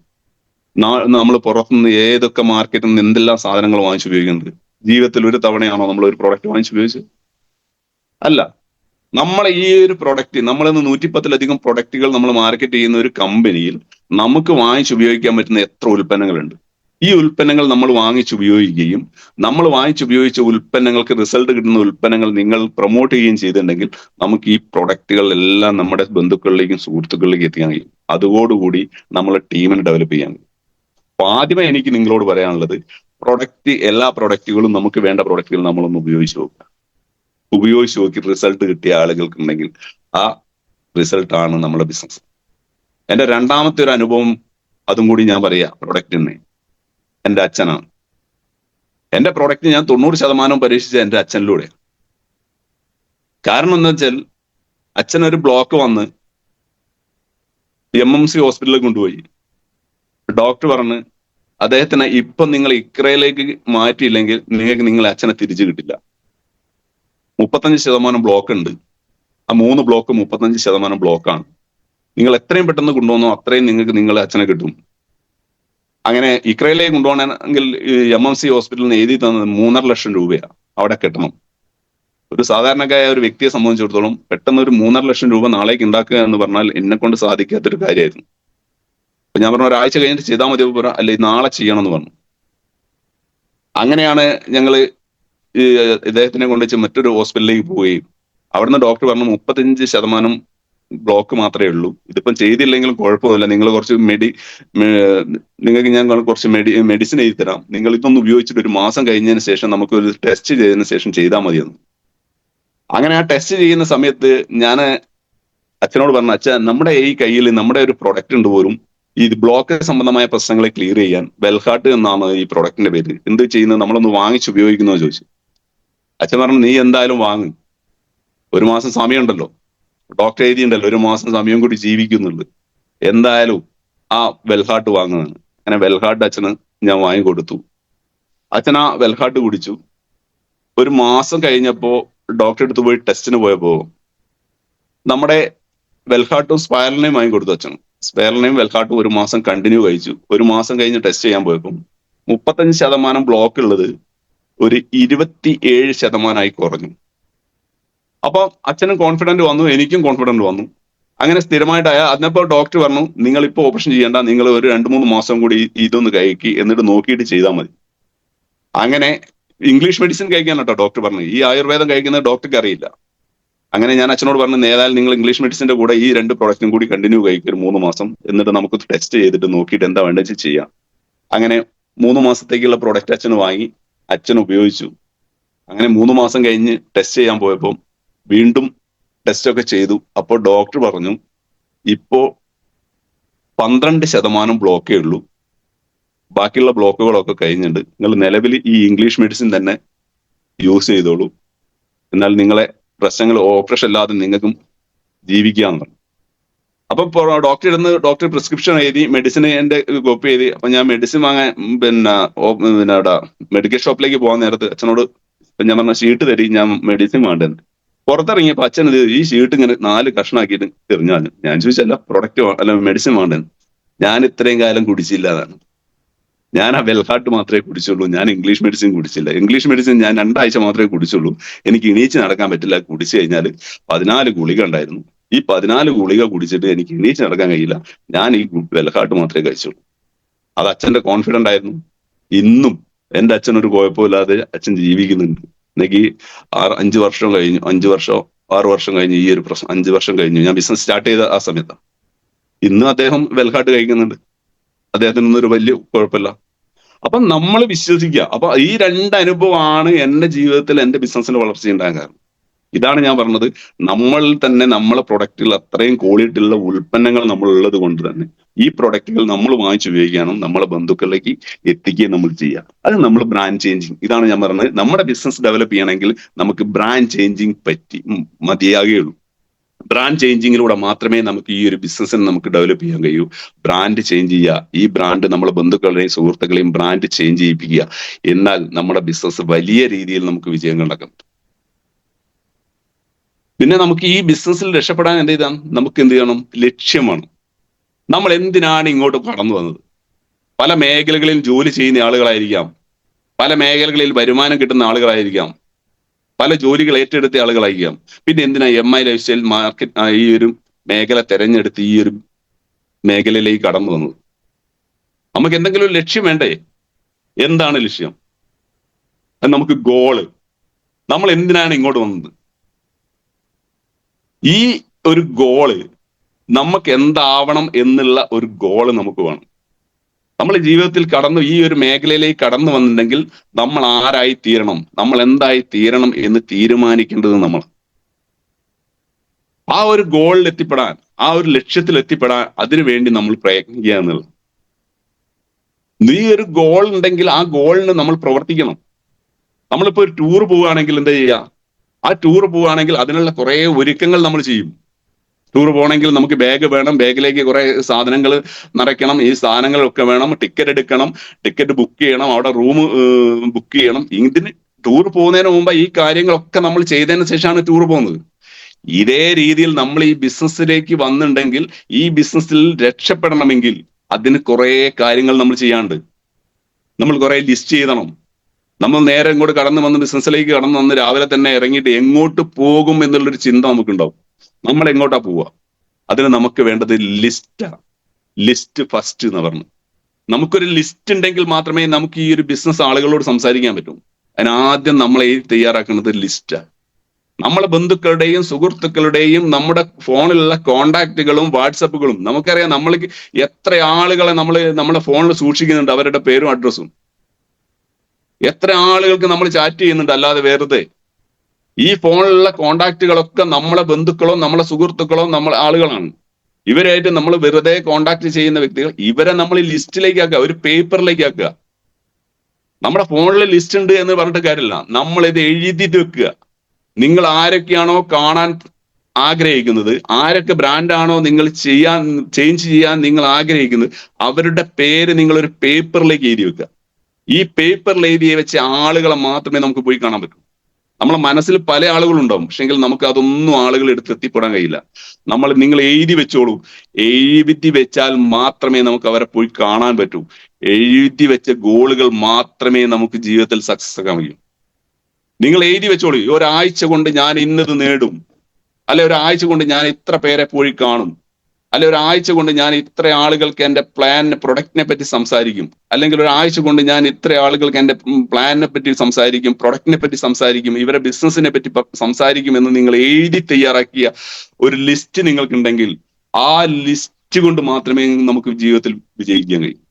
നമ്മൾ പുറത്തുനിന്ന് ഏതൊക്കെ മാർക്കറ്റിൽ നിന്ന് എന്തെല്ലാം സാധനങ്ങൾ വാങ്ങിച്ചുപയോഗിക്കുന്നുണ്ട്. ജീവിതത്തിൽ ഒരു തവണയാണോ നമ്മൾ ഒരു പ്രോഡക്റ്റ് വാങ്ങിച്ചുപയോഗിച്ചത്? അല്ല. നമ്മളെ ഈ ഒരു പ്രൊഡക്റ്റ്, നമ്മളിന്ന് 110-ലധികം പ്രൊഡക്റ്റുകൾ നമ്മൾ മാർക്കറ്റ് ചെയ്യുന്ന ഒരു കമ്പനിയിൽ നമുക്ക് വാങ്ങിച്ചുപയോഗിക്കാൻ പറ്റുന്ന എത്ര ഉൽപ്പന്നങ്ങളുണ്ട്. ഈ ഉൽപ്പന്നങ്ങൾ നമ്മൾ വാങ്ങിച്ചുപയോഗിക്കുകയും നമ്മൾ വാങ്ങിച്ചുപയോഗിച്ച ഉൽപ്പന്നങ്ങൾക്ക് റിസൾട്ട് കിട്ടുന്ന ഉൽപ്പന്നങ്ങൾ നിങ്ങൾ പ്രൊമോട്ട് ചെയ്യുകയും ചെയ്തിട്ടുണ്ടെങ്കിൽ നമുക്ക് ഈ പ്രൊഡക്റ്റുകൾ എല്ലാം നമ്മുടെ ബന്ധുക്കളിലേക്കും സുഹൃത്തുക്കളിലേക്കും എത്തിക്കാൻ കഴിയും. അതോടുകൂടി നമ്മൾ ടീമിനെ ഡെവലപ്പ് ചെയ്യാൻ കഴിയും. അപ്പൊ ആദ്യമേ എനിക്ക് നിങ്ങളോട് പറയാനുള്ളത്, എല്ലാ പ്രൊഡക്റ്റുകളും നമുക്ക് വേണ്ട പ്രൊഡക്റ്റുകൾ നമ്മളൊന്ന് ഉപയോഗിച്ച് നോക്കുക. ഉപയോഗിച്ച് നോക്കി റിസൾട്ട് കിട്ടിയ ആളുകൾക്കുണ്ടെങ്കിൽ ആ റിസൾട്ടാണ് നമ്മുടെ ബിസിനസ്. എന്റെ രണ്ടാമത്തെ ഒരു അനുഭവം അതും കൂടി ഞാൻ പറയാ. പ്രൊഡക്റ്റിനെ എന്റെ അച്ഛനാണ്. എന്റെ പ്രൊഡക്റ്റ് ഞാൻ 90% പരീക്ഷിച്ച എന്റെ അച്ഛനിലൂടെ. കാരണം എന്താ വെച്ചാൽ അച്ഛനൊരു ബ്ലോക്ക് വന്ന് MMC ഹോസ്പിറ്റലിൽ കൊണ്ടുപോയി. ഡോക്ടർ പറഞ്ഞ് അദ്ദേഹത്തിന് ഇപ്പൊ നിങ്ങൾ ഇക്രയിലേക്ക് മാറ്റിയില്ലെങ്കിൽ നിങ്ങൾക്ക് നിങ്ങളെ അച്ഛനെ തിരിച്ചു കിട്ടില്ല. 35% ബ്ലോക്ക് ഉണ്ട്. ആ 3 ബ്ലോക്ക് 35% ബ്ലോക്കാണ്. നിങ്ങൾ എത്രയും പെട്ടെന്ന് കൊണ്ടുവന്നോ അത്രയും നിങ്ങൾക്ക് നിങ്ങളെ അച്ഛനെ കിട്ടും. അങ്ങനെ ഇക്രയിലേക്ക് കൊണ്ടുപോകണമെങ്കിൽ MMC ഹോസ്പിറ്റലിന് എഴുതി തന്നത് 3.5 ലക്ഷം രൂപയാണ് അവിടെ കിട്ടണം. ഒരു സാധാരണക്കായ ഒരു വ്യക്തിയെ സംബന്ധിച്ചിടത്തോളം പെട്ടെന്ന് ഒരു 3.5 ലക്ഷം രൂപ നാളേക്ക് ഉണ്ടാക്കുക എന്ന് പറഞ്ഞാൽ എന്നെ കൊണ്ട് സാധിക്കാത്തൊരു കാര്യമായിരുന്നു. അപ്പൊ ഞാൻ പറഞ്ഞ ഒരാഴ്ച കഴിഞ്ഞിട്ട് ചെയ്താൽ മതി, അല്ലെ നാളെ ചെയ്യണം എന്ന് പറഞ്ഞു. അങ്ങനെയാണ് ഞങ്ങള് ഇദ്ദേഹത്തിനെ കൊണ്ടുവച്ച് മറ്റൊരു ഹോസ്പിറ്റലിലേക്ക് പോവുകയും അവിടുന്ന് ഡോക്ടർ പറഞ്ഞു 35% ബ്ലോക്ക് മാത്രമേ ഉള്ളൂ, ഇതിപ്പം ചെയ്തില്ലെങ്കിലും കുഴപ്പമില്ല, നിങ്ങൾ കുറച്ച് നിങ്ങൾക്ക് ഞാൻ കുറച്ച് മെഡിസിൻ എഴുതി തരാം, നിങ്ങൾ ഇതൊന്ന് ഉപയോഗിച്ചിട്ട് ഒരു മാസം കഴിഞ്ഞതിന് ശേഷം നമുക്ക് ഒരു ടെസ്റ്റ് ചെയ്തതിന് ശേഷം ചെയ്താൽ മതിയെന്ന്. അങ്ങനെ ആ ടെസ്റ്റ് ചെയ്യുന്ന സമയത്ത് ഞാൻ അച്ഛനോട് പറഞ്ഞു, അച്ഛൻ നമ്മുടെ ഈ കയ്യിൽ നമ്മുടെ ഒരു പ്രൊഡക്റ്റ് ഉണ്ട് പോലും ഈ ബ്ലോക്ക് സംബന്ധമായ പ്രശ്നങ്ങളെ ക്ലിയർ ചെയ്യാൻ, വെൽഹാർട്ട് എന്നാണ് ഈ പ്രൊഡക്റ്റിന്റെ പേര്, എന്ത് ചെയ്യുന്നത്, നമ്മളൊന്ന് വാങ്ങിച്ച് ഉപയോഗിക്കുന്നോ ചോദിച്ചു. അച്ഛൻ പറഞ്ഞു, നീ എന്തായാലും വാങ്ങും, 1 മാസം സമയമുണ്ടല്ലോ, ഡോക്ടർ എഴുതിയുണ്ടല്ലോ 1 മാസം സമയം കൂടി ജീവിക്കുന്നുള്ളു, എന്തായാലും ആ വെൽഹാർട്ട് വാങ്ങുന്നതാണ്. അങ്ങനെ വെൽഹാർട്ട് അച്ഛന് ഞാൻ വാങ്ങിക്കൊടുത്തു. അച്ഛൻ ആ വെൽഹാർട്ട് കുടിച്ചു. 1 മാസം കഴിഞ്ഞപ്പോ ഡോക്ടറെ അടുത്ത് പോയി ടെസ്റ്റിന് പോയപ്പോ നമ്മുടെ വെൽഹാർട്ടും സ്പൈറലിനെയും വാങ്ങിക്കൊടുത്തു അച്ഛൻ. സ്പൈറലിനെയും വെൽഹാർട്ടും 1 മാസം കണ്ടിന്യൂ കഴിച്ചു. 1 മാസം കഴിഞ്ഞ് ടെസ്റ്റ് ചെയ്യാൻ പോയപ്പോൾ 35% ബ്ലോക്ക് ഉള്ളത് ഒരു 27% കുറഞ്ഞു. അപ്പൊ അച്ഛനും കോൺഫിഡന്റ് വന്നു, എനിക്കും കോൺഫിഡന്റ് വന്നു. അങ്ങനെ സ്ഥിരമായിട്ടായ അതിനപ്പോ ഡോക്ടർ പറഞ്ഞു, നിങ്ങൾ ഇപ്പൊ ഓപ്പറേഷൻ ചെയ്യേണ്ട, നിങ്ങൾ ഒരു 2-3 മാസം കൂടി ഇതൊന്ന് കഴിക്കി എന്നിട്ട് നോക്കിയിട്ട് ചെയ്താൽ മതി. അങ്ങനെ ഇംഗ്ലീഷ് മെഡിസിൻ കഴിക്കാൻ കേട്ടോ ഡോക്ടർ പറഞ്ഞു, ഈ ആയുർവേദം കഴിക്കുന്നത് ഡോക്ടർക്ക് അറിയില്ല. അങ്ങനെ ഞാൻ അച്ഛനോട് പറഞ്ഞു, ഏതായാലും നിങ്ങൾ ഇംഗ്ലീഷ് മെഡിസിന്റെ കൂടെ ഈ 2 പ്രൊഡക്റ്റും കൂടി കണ്ടിന്യൂ കഴിക്കും 3 മാസം, എന്നിട്ട് നമുക്ക് ടെസ്റ്റ് ചെയ്തിട്ട് നോക്കിയിട്ട് എന്താ വേണ്ടത് ചെയ്യാം. അങ്ങനെ 3 മാസത്തേക്കുള്ള പ്രൊഡക്റ്റ് അച്ഛന് വാങ്ങി, അച്ഛൻ ഉപയോഗിച്ചു. അങ്ങനെ 3 മാസം കഴിഞ്ഞ് ടെസ്റ്റ് ചെയ്യാൻ പോയപ്പോൾ വീണ്ടും ടെസ്റ്റ് ഒക്കെ ചെയ്തു. അപ്പോൾ ഡോക്ടർ പറഞ്ഞു, ഇപ്പോ 12% ബ്ലോക്കേ ഉള്ളൂ, ബാക്കിയുള്ള ബ്ലോക്കുകളൊക്കെ കഴിഞ്ഞിട്ടുണ്ട്, നിങ്ങൾ നിലവിൽ ഈ ഇംഗ്ലീഷ് മെഡിസിൻ തന്നെ യൂസ് ചെയ്തോളൂ, എന്നാൽ നിങ്ങളെ പ്രശ്നങ്ങൾ ഓപ്പറേഷൻ അല്ലാതെ നിങ്ങൾക്കും ജീവിക്കാന്ന് പറഞ്ഞു. അപ്പൊ ഡോക്ടർ പ്രിസ്ക്രിപ്ഷൻ എഴുതി, മെഡിസിൻ എന്റെ കോപ്പി എഴുതി. അപ്പൊ ഞാൻ മെഡിസിൻ വാങ്ങാൻ പിന്നെ അവിടെ മെഡിക്കൽ ഷോപ്പിലേക്ക് പോകാൻ നേരത്ത് അച്ഛനോട് ഞാൻ പറഞ്ഞ ഷീട്ട് തരി, ഞാൻ മെഡിസിൻ വേണ്ടെന്ന്. പുറത്തിറങ്ങിയപ്പോ അച്ഛൻ ഈ ഷീട്ട് ഇങ്ങനെ 4 കഷ്ണാക്കിയിട്ട് എറിഞ്ഞു. ഞാൻ ചോദിച്ചല്ല പ്രൊഡക്റ്റ് അല്ല മെഡിസിൻ വേണ്ടെന്ന്. ഞാൻ ഇത്രയും കാലം കുടിച്ചില്ല എന്നാണ്. ഞാൻ ആ വെൽഹാർട്ട് മാത്രമേ കുടിച്ചുള്ളൂ, ഞാൻ ഇംഗ്ലീഷ് മെഡിസിൻ കുടിച്ചില്ല. ഇംഗ്ലീഷ് മെഡിസിൻ ഞാൻ 2 ആഴ്ച മാത്രമേ കുടിച്ചുള്ളൂ. എനിക്ക് എണീച്ച് നടക്കാൻ പറ്റില്ല. കുടിച്ചു കഴിഞ്ഞാൽ 14 ഗുളിക ഉണ്ടായിരുന്നു. ഈ 14 ഗുളിക കുടിച്ചിട്ട് എനിക്ക് എണീച്ച് നടക്കാൻ കഴിയില്ല. ഞാൻ ഈ വെൽഹാർട്ട് മാത്രമേ കഴിച്ചുള്ളൂ. അത് അച്ഛന്റെ കോൺഫിഡന്റ് ആയിരുന്നു. ഇന്നും എന്റെ അച്ഛൻ ഒരു കുഴപ്പമില്ലാതെ അച്ഛൻ ജീവിക്കുന്നുണ്ട്. എനിക്ക് 5 വർഷം കഴിഞ്ഞു, 6 വർഷം കഴിഞ്ഞു. ഈ ഒരു പ്രശ്നം 5 വർഷം കഴിഞ്ഞു ഞാൻ ബിസിനസ് സ്റ്റാർട്ട് ചെയ്ത ആ സമയത്ത്. ഇന്നും അദ്ദേഹം വെൽഹാർട്ട് കഴിക്കുന്നുണ്ട്. അദ്ദേഹത്തിനൊന്നും ഒരു വലിയ കുഴപ്പമില്ല. അപ്പൊ നമ്മൾ വിശ്വസിക്കുക. അപ്പൊ ഈ 2 അനുഭവമാണ് എന്റെ ജീവിതത്തിൽ എന്റെ ബിസിനസ്സിന്റെ വളർച്ച ഉണ്ടാകാൻ കാരണം. ഇതാണ് ഞാൻ പറഞ്ഞത്, നമ്മൾ തന്നെ നമ്മളെ പ്രൊഡക്റ്റുകൾ അത്രയും ക്വാളിറ്റി ഉള്ള ഉൽപ്പന്നങ്ങൾ നമ്മൾ ഉള്ളത് കൊണ്ട് തന്നെ ഈ പ്രൊഡക്റ്റുകൾ നമ്മൾ വാങ്ങിച്ച് ഉപയോഗിക്കാനും നമ്മളെ ബന്ധുക്കളിലേക്ക് എത്തിക്കുകയും നമ്മൾ ചെയ്യുക. അത് നമ്മൾ ബ്രാൻഡ് ചേഞ്ചിങ്. ഇതാണ് ഞാൻ പറഞ്ഞത്, നമ്മുടെ ബിസിനസ് ഡെവലപ്പ് ചെയ്യണമെങ്കിൽ നമുക്ക് ബ്രാൻഡ് ചേഞ്ചിങ് മതിയാകുകയുള്ളൂ. ബ്രാൻഡ് ചേഞ്ചിങ്ങിലൂടെ മാത്രമേ നമുക്ക് ഈ ഒരു ബിസിനസ്സിനെ നമുക്ക് ഡെവലപ്പ് ചെയ്യാൻ കഴിയൂ. ബ്രാൻഡ് ചേഞ്ച് ചെയ്യുക, ഈ ബ്രാൻഡ് നമ്മളെ ബന്ധുക്കളുടെയും സുഹൃത്തുക്കളെയും ബ്രാൻഡ് ചേഞ്ച് ചെയ്യിപ്പിക്കുക. എന്നാൽ നമ്മുടെ ബിസിനസ് വലിയ രീതിയിൽ നമുക്ക് വിജയം കണ്ടെത്താം. പിന്നെ നമുക്ക് ഈ ബിസിനസ്സിൽ രക്ഷപ്പെടാൻ എന്ത് ചെയ്താൽ നമുക്ക് എന്ത് ചെയ്യണം? ലക്ഷ്യമാണ്. നമ്മൾ എന്തിനാണ് ഇങ്ങോട്ട് കടന്നു വന്നത്? പല മേഖലകളിൽ ജോലി ചെയ്യുന്ന ആളുകളായിരിക്കാം, പല മേഖലകളിൽ വരുമാനം കിട്ടുന്ന ആളുകളായിരിക്കാം, പല ജോലികൾ ഏറ്റെടുത്ത ആളുകളായിരിക്കാം. പിന്നെ എന്തിനാ MI ലൈഫ് സ്റ്റൈൽ മാർക്കറ്റ് ഈ ഒരു മേഖല തെരഞ്ഞെടുത്ത് ഈ ഒരു മേഖലയിലേക്ക് കടന്നു വന്നത്? നമുക്ക് എന്തെങ്കിലും ഒരു ലക്ഷ്യം വേണ്ടേ? എന്താണ് ലക്ഷ്യം? നമുക്ക് ഗോള്. നമ്മൾ എന്തിനാണ് ഇങ്ങോട്ട് വന്നത്? ഈ ഒരു ഗോള്, നമുക്ക് എന്താവണം എന്നുള്ള ഒരു ഗോള് നമുക്ക് വേണം. നമ്മൾ ജീവിതത്തിൽ ഈ ഒരു മേഖലയിലേക്ക് കടന്നു വന്നിട്ടുണ്ടെങ്കിൽ നമ്മൾ ആരായി തീരണം, നമ്മൾ എന്തായി തീരണം എന്ന് തീരുമാനിക്കേണ്ടത് നമ്മൾ. ആ ഒരു ഗോളിൽ എത്തിപ്പെടാൻ, ആ ഒരു ലക്ഷ്യത്തിൽ എത്തിപ്പെടാൻ അതിനുവേണ്ടി നമ്മൾ പ്രയത്നിക്കുക എന്നുള്ളത്. ഈ ഒരു ഗോൾ ഉണ്ടെങ്കിൽ ആ ഗോളിന് നമ്മൾ പ്രവർത്തിക്കണം. നമ്മളിപ്പോ ഒരു ടൂർ പോവുകയാണെങ്കിൽ എന്താ ചെയ്യുക? ആ ടൂർ പോവുകയാണെങ്കിൽ അതിനുള്ള കുറെ ഒരുക്കങ്ങൾ നമ്മൾ ചെയ്യും. ടൂർ പോകണമെങ്കിൽ നമുക്ക് ബാഗ് വേണം, ബാഗിലേക്ക് കുറെ സാധനങ്ങൾ നിറയ്ക്കണം, ഈ സാധനങ്ങളൊക്കെ വേണം, ടിക്കറ്റ് എടുക്കണം, ടിക്കറ്റ് ബുക്ക് ചെയ്യണം, അവിടെ റൂം ബുക്ക് ചെയ്യണം. ഇതിന് ടൂർ പോകുന്നതിന് മുമ്പ് ഈ കാര്യങ്ങളൊക്കെ നമ്മൾ ചെയ്തതിന് ശേഷമാണ് ടൂർ പോകുന്നത്. ഇതേ രീതിയിൽ നമ്മൾ ഈ ബിസിനസ്സിലേക്ക് വന്നിട്ടുണ്ടെങ്കിൽ, ഈ ബിസിനസ്സിൽ രക്ഷപ്പെടണമെങ്കിൽ അതിന് കുറെ കാര്യങ്ങൾ നമ്മൾ ചെയ്യാണ്ട്. നമ്മൾ കുറെ ലിസ്റ്റ് ചെയ്യണം. നമ്മൾ നേരെ ഇങ്ങോട്ട് കടന്നു വന്ന് ബിസിനസ്സിലേക്ക് കടന്നു വന്ന് രാവിലെ തന്നെ ഇറങ്ങിയിട്ട് എങ്ങോട്ട് പോകും എന്നുള്ളൊരു ചിന്ത നമുക്കുണ്ടാവും. നമ്മൾ എങ്ങോട്ടാ പോവുക? അതിന് നമുക്ക് വേണ്ടത് ലിസ്റ്റാണ്. ലിസ്റ്റ് ഫസ്റ്റ് എന്ന് പറഞ്ഞു. നമുക്കൊരു ലിസ്റ്റ് ഉണ്ടെങ്കിൽ മാത്രമേ നമുക്ക് ഈ ഒരു ബിസിനസ് ആളുകളോട് സംസാരിക്കാൻ പറ്റൂ. അതിനാദ്യം നമ്മളെ തയ്യാറാക്കുന്നത് ലിസ്റ്റാണ്. നമ്മളെ ബന്ധുക്കളുടെയും സുഹൃത്തുക്കളുടെയും നമ്മുടെ ഫോണിലുള്ള കോണ്ടാക്റ്റുകളും വാട്സപ്പുകളും നമുക്കറിയാം. നമ്മൾക്ക് എത്ര ആളുകളെ നമ്മളെ ഫോണിൽ സൂക്ഷിക്കുന്നുണ്ട്, അവരുടെ പേരും അഡ്രസ്സും. എത്ര ആളുകൾക്ക് നമ്മൾ ചാറ്റ് ചെയ്യുന്നുണ്ട് അല്ലാതെ വെറുതെ. ഈ ഫോണിലുള്ള കോണ്ടാക്റ്റുകളൊക്കെ നമ്മളെ ബന്ധുക്കളോ നമ്മളെ സുഹൃത്തുക്കളോ നമ്മളെ ആളുകളാണ്. ഇവരായിട്ട് നമ്മൾ വെറുതെ കോണ്ടാക്ട് ചെയ്യുന്ന വ്യക്തികൾ, ഇവരെ നമ്മൾ ലിസ്റ്റിലേക്ക് ആക്കുക, ഒരു പേപ്പറിലേക്ക് ആക്കുക. നമ്മുടെ ഫോണിൽ ലിസ്റ്റ് ഉണ്ട് എന്ന് പറഞ്ഞിട്ട് കാര്യമില്ല, നമ്മൾ ഇത് എഴുതിയിട്ട് വെക്കുക. നിങ്ങൾ ആരൊക്കെയാണോ കാണാൻ ആഗ്രഹിക്കുന്നത്, ആരൊക്കെ ബ്രാൻഡാണോ നിങ്ങൾ ചേഞ്ച് ചെയ്യാൻ നിങ്ങൾ ആഗ്രഹിക്കുന്നത്, അവരുടെ പേര് നിങ്ങൾ ഒരു പേപ്പറിലേക്ക് എഴുതി വെക്കുക. ഈ പേപ്പറിൽ എഴുതി വെച്ച ആളുകളെ മാത്രമേ നമുക്ക് പോയി കാണാൻ പറ്റൂ. നമ്മളെ മനസ്സിൽ പല ആളുകളുണ്ടാവും, പക്ഷെങ്കിൽ നമുക്ക് അതൊന്നും ആളുകൾ എടുത്ത് എത്തിപ്പെടാൻ കഴിയില്ല. നിങ്ങൾ എഴുതി വെച്ചോളൂ. എഴുതി വെച്ചാൽ മാത്രമേ നമുക്ക് അവരെ പോയി കാണാൻ പറ്റൂ. എഴുതി വെച്ച ഗോളുകൾ മാത്രമേ നമുക്ക് ജീവിതത്തിൽ സക്സസ് ആക്കാൻ കഴിയൂ. നിങ്ങൾ എഴുതി വെച്ചോളൂ, ഒരാഴ്ച കൊണ്ട് ഞാൻ ഇന്നത് നേടും, അല്ലെ ഒരാഴ്ച കൊണ്ട് ഞാൻ ഇത്ര പേരെ പോയി കാണും, അല്ലെ ഒരാഴ്ച കൊണ്ട് ഞാൻ ഇത്ര ആളുകൾക്ക് എൻ്റെ പ്രൊഡക്റ്റിനെ പറ്റി സംസാരിക്കും, അല്ലെങ്കിൽ ഒരാഴ്ച കൊണ്ട് ഞാൻ ഇത്ര ആളുകൾക്ക് എൻ്റെ പ്ലാനിനെ പറ്റി സംസാരിക്കും, പ്രൊഡക്റ്റിനെ പറ്റി സംസാരിക്കും, ഇവരെ ബിസിനസിനെ പറ്റി സംസാരിക്കും എന്ന് നിങ്ങൾ എഴുതി തയ്യാറാക്കിയ ഒരു ലിസ്റ്റ് നിങ്ങൾക്കുണ്ടെങ്കിൽ ആ ലിസ്റ്റ് കൊണ്ട് മാത്രമേ നമുക്ക് ജീവിതത്തിൽ വിജയിക്കാൻ കഴിയും.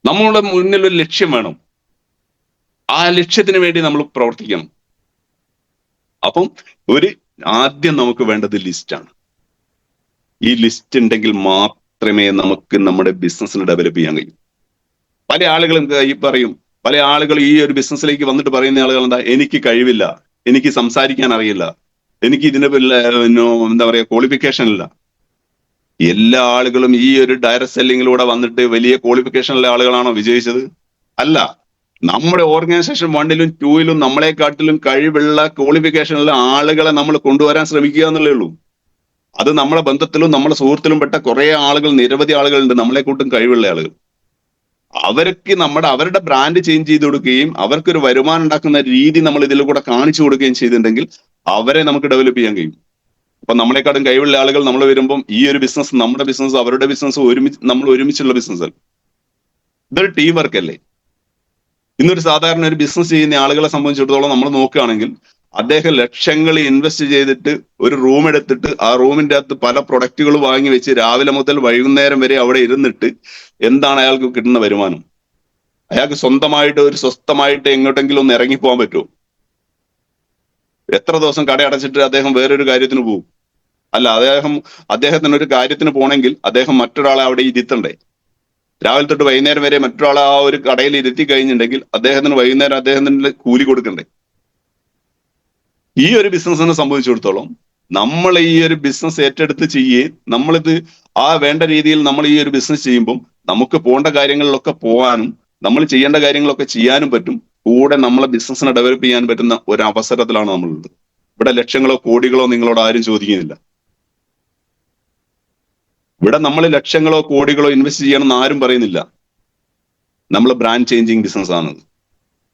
നമ്മളുടെ മുന്നിൽ ഒരു ലക്ഷ്യം വേണം. ആ ലക്ഷ്യത്തിന് വേണ്ടി നമ്മൾ പ്രവർത്തിക്കണം. അപ്പം ആദ്യം നമുക്ക് വേണ്ടത് ലിസ്റ്റാണ്. ഈ ലിസ്റ്റ് ഉണ്ടെങ്കിൽ മാത്രമേ നമുക്ക് നമ്മുടെ ബിസിനസ്സിന് ഡെവലപ്പ് ചെയ്യാൻ കഴിയൂ. പല ആളുകളും പല ആളുകൾ ഈ ഒരു ബിസിനസ്സിലേക്ക് വന്നിട്ട് പറയുന്ന ആളുകൾ എന്താ, എനിക്ക് കഴിവില്ല, എനിക്ക് സംസാരിക്കാൻ അറിയില്ല, എനിക്ക് ഇതിന് എന്താ പറയാ ക്വാളിഫിക്കേഷൻ ഇല്ല. എല്ലാ ആളുകളും ഈ ഒരു ഡയറക്ട് സെല്ലിങ്ങിലൂടെ വന്നിട്ട് വലിയ ക്വാളിഫിക്കേഷനുള്ള ആളുകളാണോ വിജയിച്ചത്? അല്ല. നമ്മുടെ ഓർഗനൈസേഷൻ 1ലും 2ലും നമ്മളെക്കാട്ടിലും കഴിവുള്ള ക്വാളിഫിക്കേഷനുള്ള ആളുകളെ നമ്മൾ കൊണ്ടുവരാൻ ശ്രമിക്കുക എന്നുള്ളേ ഉള്ളൂ. അത് നമ്മളെ ബന്ധത്തിലും നമ്മളെ സുഹൃത്തിലും പെട്ട കുറെ ആളുകൾ, നിരവധി ആളുകളുണ്ട് നമ്മളെ കൂട്ടും കഴിവുള്ള ആളുകൾ. അവർക്ക് അവരുടെ ബ്രാൻഡ് ചേഞ്ച് ചെയ്ത് കൊടുക്കുകയും അവർക്കൊരു വരുമാനം ഉണ്ടാക്കുന്ന രീതി നമ്മൾ ഇതിൽ കൂടെ കാണിച്ചു കൊടുക്കുകയും ചെയ്തിട്ടുണ്ടെങ്കിൽ അവരെ നമുക്ക് ഡെവലപ്പ് ചെയ്യാൻ കഴിയും. അപ്പൊ നമ്മളെക്കാളും കഴിവുള്ള ആളുകൾ നമ്മൾ വരുമ്പം ഈ ഒരു ബിസിനസ്, നമ്മുടെ ബിസിനസ് അവരുടെ ബിസിനസ് നമ്മൾ ഒരുമിച്ചുള്ള ബിസിനസ് അല്ല, ഇതൊരു ടീം വർക്ക് അല്ലേ. ഇന്നൊരു സാധാരണ ഒരു ബിസിനസ് ചെയ്യുന്ന ആളുകളെ സംബന്ധിച്ചിടത്തോളം നമ്മൾ നോക്കുകയാണെങ്കിൽ അദ്ദേഹം ലക്ഷങ്ങൾ ഇൻവെസ്റ്റ് ചെയ്തിട്ട് ഒരു റൂം എടുത്തിട്ട് ആ റൂമിന്റെ അകത്ത് പല പ്രൊഡക്റ്റുകൾ വാങ്ങി വെച്ച് രാവിലെ മുതൽ വൈകുന്നേരം വരെ അവിടെ ഇരുന്നിട്ട് എന്താണ് അയാൾക്ക് കിട്ടുന്ന വരുമാനം? അയാൾക്ക് സ്വന്തമായിട്ട് ഒരു സ്വസ്ഥമായിട്ട് എങ്ങോട്ടെങ്കിലും ഒന്ന് ഇറങ്ങിപ്പോകാൻ പറ്റുമോ? എത്ര ദിവസം കട അടച്ചിട്ട് അദ്ദേഹം വേറൊരു കാര്യത്തിന് പോകും? അല്ല, അദ്ദേഹത്തിന് ഒരു കാര്യത്തിന് പോണെങ്കിൽ അദ്ദേഹം മറ്റൊരാളെ അവിടെ ഇരുത്തണ്ടേ? രാവിലെ തൊട്ട് വൈകുന്നേരം വരെ മറ്റൊരാളെ ആ ഒരു കടയിൽ ഇരുത്തി കഴിഞ്ഞിട്ടുണ്ടെങ്കിൽ അദ്ദേഹത്തിന് വൈകുന്നേരം അദ്ദേഹത്തിന് കൂലി കൊടുക്കണ്ടേ? ഈ ഒരു ബിസിനസ്സിനെ സംബന്ധിച്ചിടത്തോളം നമ്മൾ ഈ ഒരു ബിസിനസ് ഏറ്റെടുത്ത് നമ്മളിത് വേണ്ട രീതിയിൽ നമ്മൾ ഈ ഒരു ബിസിനസ് ചെയ്യുമ്പോൾ നമുക്ക് പോകേണ്ട കാര്യങ്ങളിലൊക്കെ പോകാനും നമ്മൾ ചെയ്യേണ്ട കാര്യങ്ങളൊക്കെ ചെയ്യാനും പറ്റും. കൂടെ നമ്മളെ ബിസിനസ്സിനെ ഡെവലപ്പ് ചെയ്യാൻ പറ്റുന്ന ഒരു അവസരത്തിലാണ് നമ്മളുള്ളത്. ഇവിടെ ലക്ഷങ്ങളോ കോടികളോ നിങ്ങളോട് ആരും ചോദിക്കുന്നില്ല. ഇവിടെ നമ്മൾ ലക്ഷങ്ങളോ കോടികളോ ഇൻവെസ്റ്റ് ചെയ്യണമെന്ന് ആരും പറയുന്നില്ല. നമ്മൾ ബ്രാൻഡ് ചേഞ്ചിങ് ബിസിനസ് ആണത്.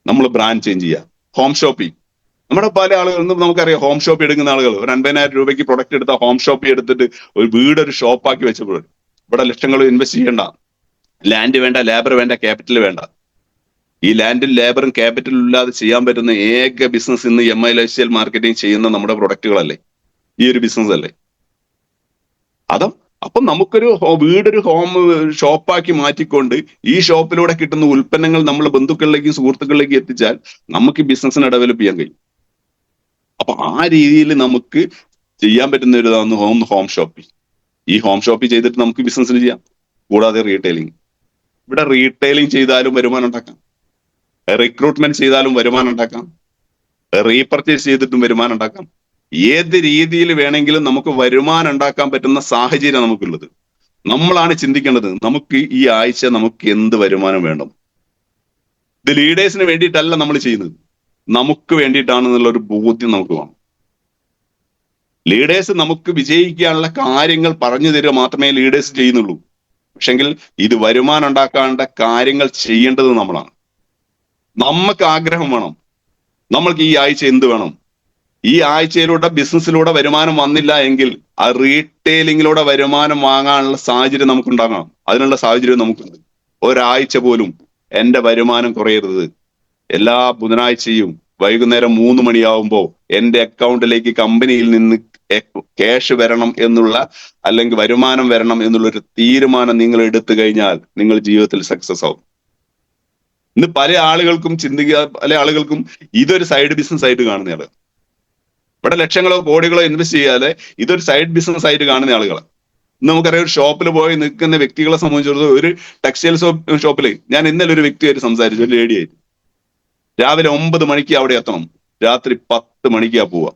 നമ്മൾ ബ്രാൻഡ് ചേഞ്ച് ചെയ്യുക. ഹോം ഷോപ്പിംഗ്, നമ്മുടെ പല ആളുകളും നമുക്കറിയാം, ഹോം ഷോപ്പ് എടുക്കുന്ന ആളുകൾ ഒരു 50,000 രൂപയ്ക്ക് പ്രൊഡക്റ്റ് എടുത്ത ഹോം ഷോപ്പ് എടുത്തിട്ട് ഒരു വീടൊരു ഷോപ്പാക്കി വെച്ചപ്പോൾ ഇവിടെ ലക്ഷങ്ങൾ ഇൻവെസ്റ്റ് ചെയ്യേണ്ട, ലാൻഡ് വേണ്ട, ലേബർ വേണ്ട, ക്യാപിറ്റൽ വേണ്ട. ഈ ലാൻഡും ലേബറും ക്യാപിറ്റലും ഇല്ലാതെ ചെയ്യാൻ പറ്റുന്ന ഏക ബിസിനസ് ഇന്ന് MI ലൈഫ് സ്റ്റൈൽ മാർക്കറ്റിംഗ് ചെയ്യുന്ന നമ്മുടെ പ്രൊഡക്റ്റുകളല്ലേ, ഈ ഒരു ബിസിനസ് അല്ലേ. അപ്പം നമുക്കൊരു വീടൊരു ഹോം ഷോപ്പാക്കി മാറ്റിക്കൊണ്ട് ഈ ഷോപ്പിലൂടെ കിട്ടുന്ന ഉൽപ്പന്നങ്ങൾ നമ്മൾ ബന്ധുക്കളിലേക്കും സുഹൃത്തുക്കളിലേക്കും എത്തിച്ചാൽ നമുക്ക് ബിസിനസ്സിനെ ഡെവലപ്പ് ചെയ്യാൻ കഴിയും. അപ്പൊ ആ രീതിയിൽ നമുക്ക് ചെയ്യാൻ പറ്റുന്ന ഒരു ഇതാണ് ഹോം ഷോപ്പിംഗ്. ഈ ഹോം ഷോപ്പിംഗ് ചെയ്തിട്ട് നമുക്ക് ബിസിനസ്സിന് ചെയ്യാം. കൂടാതെ റീറ്റെയിലിംഗ്, ഇവിടെ റീറ്റെയിലിംഗ് ചെയ്താലും വരുമാനം ഉണ്ടാക്കാം, റിക്രൂട്ട്മെന്റ് ചെയ്താലും വരുമാനം ഉണ്ടാക്കാം, റീപർച്ചേസ് ചെയ്തിട്ടും വരുമാനം ഉണ്ടാക്കാം. ഏത് രീതിയിൽ വേണമെങ്കിലും നമുക്ക് വരുമാനം ഉണ്ടാക്കാൻ പറ്റുന്ന സാഹചര്യം നമുക്കുള്ളത്. നമ്മളാണ് ചിന്തിക്കേണ്ടത്, നമുക്ക് ഈ ആഴ്ച നമുക്ക് എന്ത് വരുമാനം വേണം. ഇത് ലീഡേഴ്സിന് വേണ്ടിയിട്ടല്ല നമ്മൾ ചെയ്യുന്നത്, നമുക്ക് വേണ്ടിയിട്ടാണെന്നുള്ള ഒരു ബോധ്യം നമുക്ക് വേണം. ലീഡേഴ്സ് നമുക്ക് വിജയിക്കാനുള്ള കാര്യങ്ങൾ പറഞ്ഞു തരിക മാത്രമേ ലീഡേഴ്സ് ചെയ്യുന്നുള്ളൂ. പക്ഷെങ്കിൽ ഇത് വരുമാനം ഉണ്ടാക്കാനുള്ള കാര്യങ്ങൾ ചെയ്യേണ്ടത് നമ്മളാണ്. നമുക്ക് ആഗ്രഹം വേണം, നമ്മൾക്ക് ഈ ആഴ്ച എന്ത് വേണം. ഈ ആഴ്ചയിലൂടെ ബിസിനസ്സിലൂടെ വരുമാനം വന്നില്ല എങ്കിൽ ആ റീറ്റെയിലിങ്ങിലൂടെ വരുമാനം വാങ്ങാനുള്ള സാഹചര്യം നമുക്കുണ്ടാകണം. അതിനുള്ള സാഹചര്യം നമുക്കുണ്ട്. ഒരാഴ്ച പോലും എന്റെ വരുമാനം കുറയരുത്. എല്ലാ ബുധനാഴ്ചയും വൈകുന്നേരം 3 മണിയാവുമ്പോ എന്റെ അക്കൗണ്ടിലേക്ക് കമ്പനിയിൽ നിന്ന് ക്യാഷ് വരണം എന്നുള്ള, അല്ലെങ്കിൽ വരുമാനം വരണം എന്നുള്ള ഒരു തീരുമാനം നിങ്ങൾ എടുത്തു കഴിഞ്ഞാൽ നിങ്ങൾ ജീവിതത്തിൽ സക്സസ് ആവും. ഇന്ന് പല ആളുകൾക്കും പല ആളുകൾക്കും ഇതൊരു സൈഡ് ബിസിനസ് ആയിട്ട് കാണുന്നയാള്. ഇവിടെ ലക്ഷങ്ങളോ കോടികളോ ഇൻവെസ്റ്റ് ചെയ്യാതെ ഇതൊരു സൈഡ് ബിസിനസ് ആയിട്ട് കാണുന്ന ആളുകളാണ്. നമുക്കറിയാം, ഒരു ഷോപ്പിൽ പോയി നിൽക്കുന്ന വ്യക്തികളെ സംബന്ധിച്ചിടത്തോളം, ഒരു ടെക്സ്റ്റൈൽ ഷോപ്പിൽ ഞാൻ ഇന്നലെ ഒരു വ്യക്തിയായിട്ട് സംസാരിച്ചു, ഒരു ലേഡിയായിട്ട്. രാവിലെ 9 മണിക്ക് അവിടെ എത്തണം, രാത്രി 10 മണിക്കാ പോവുക.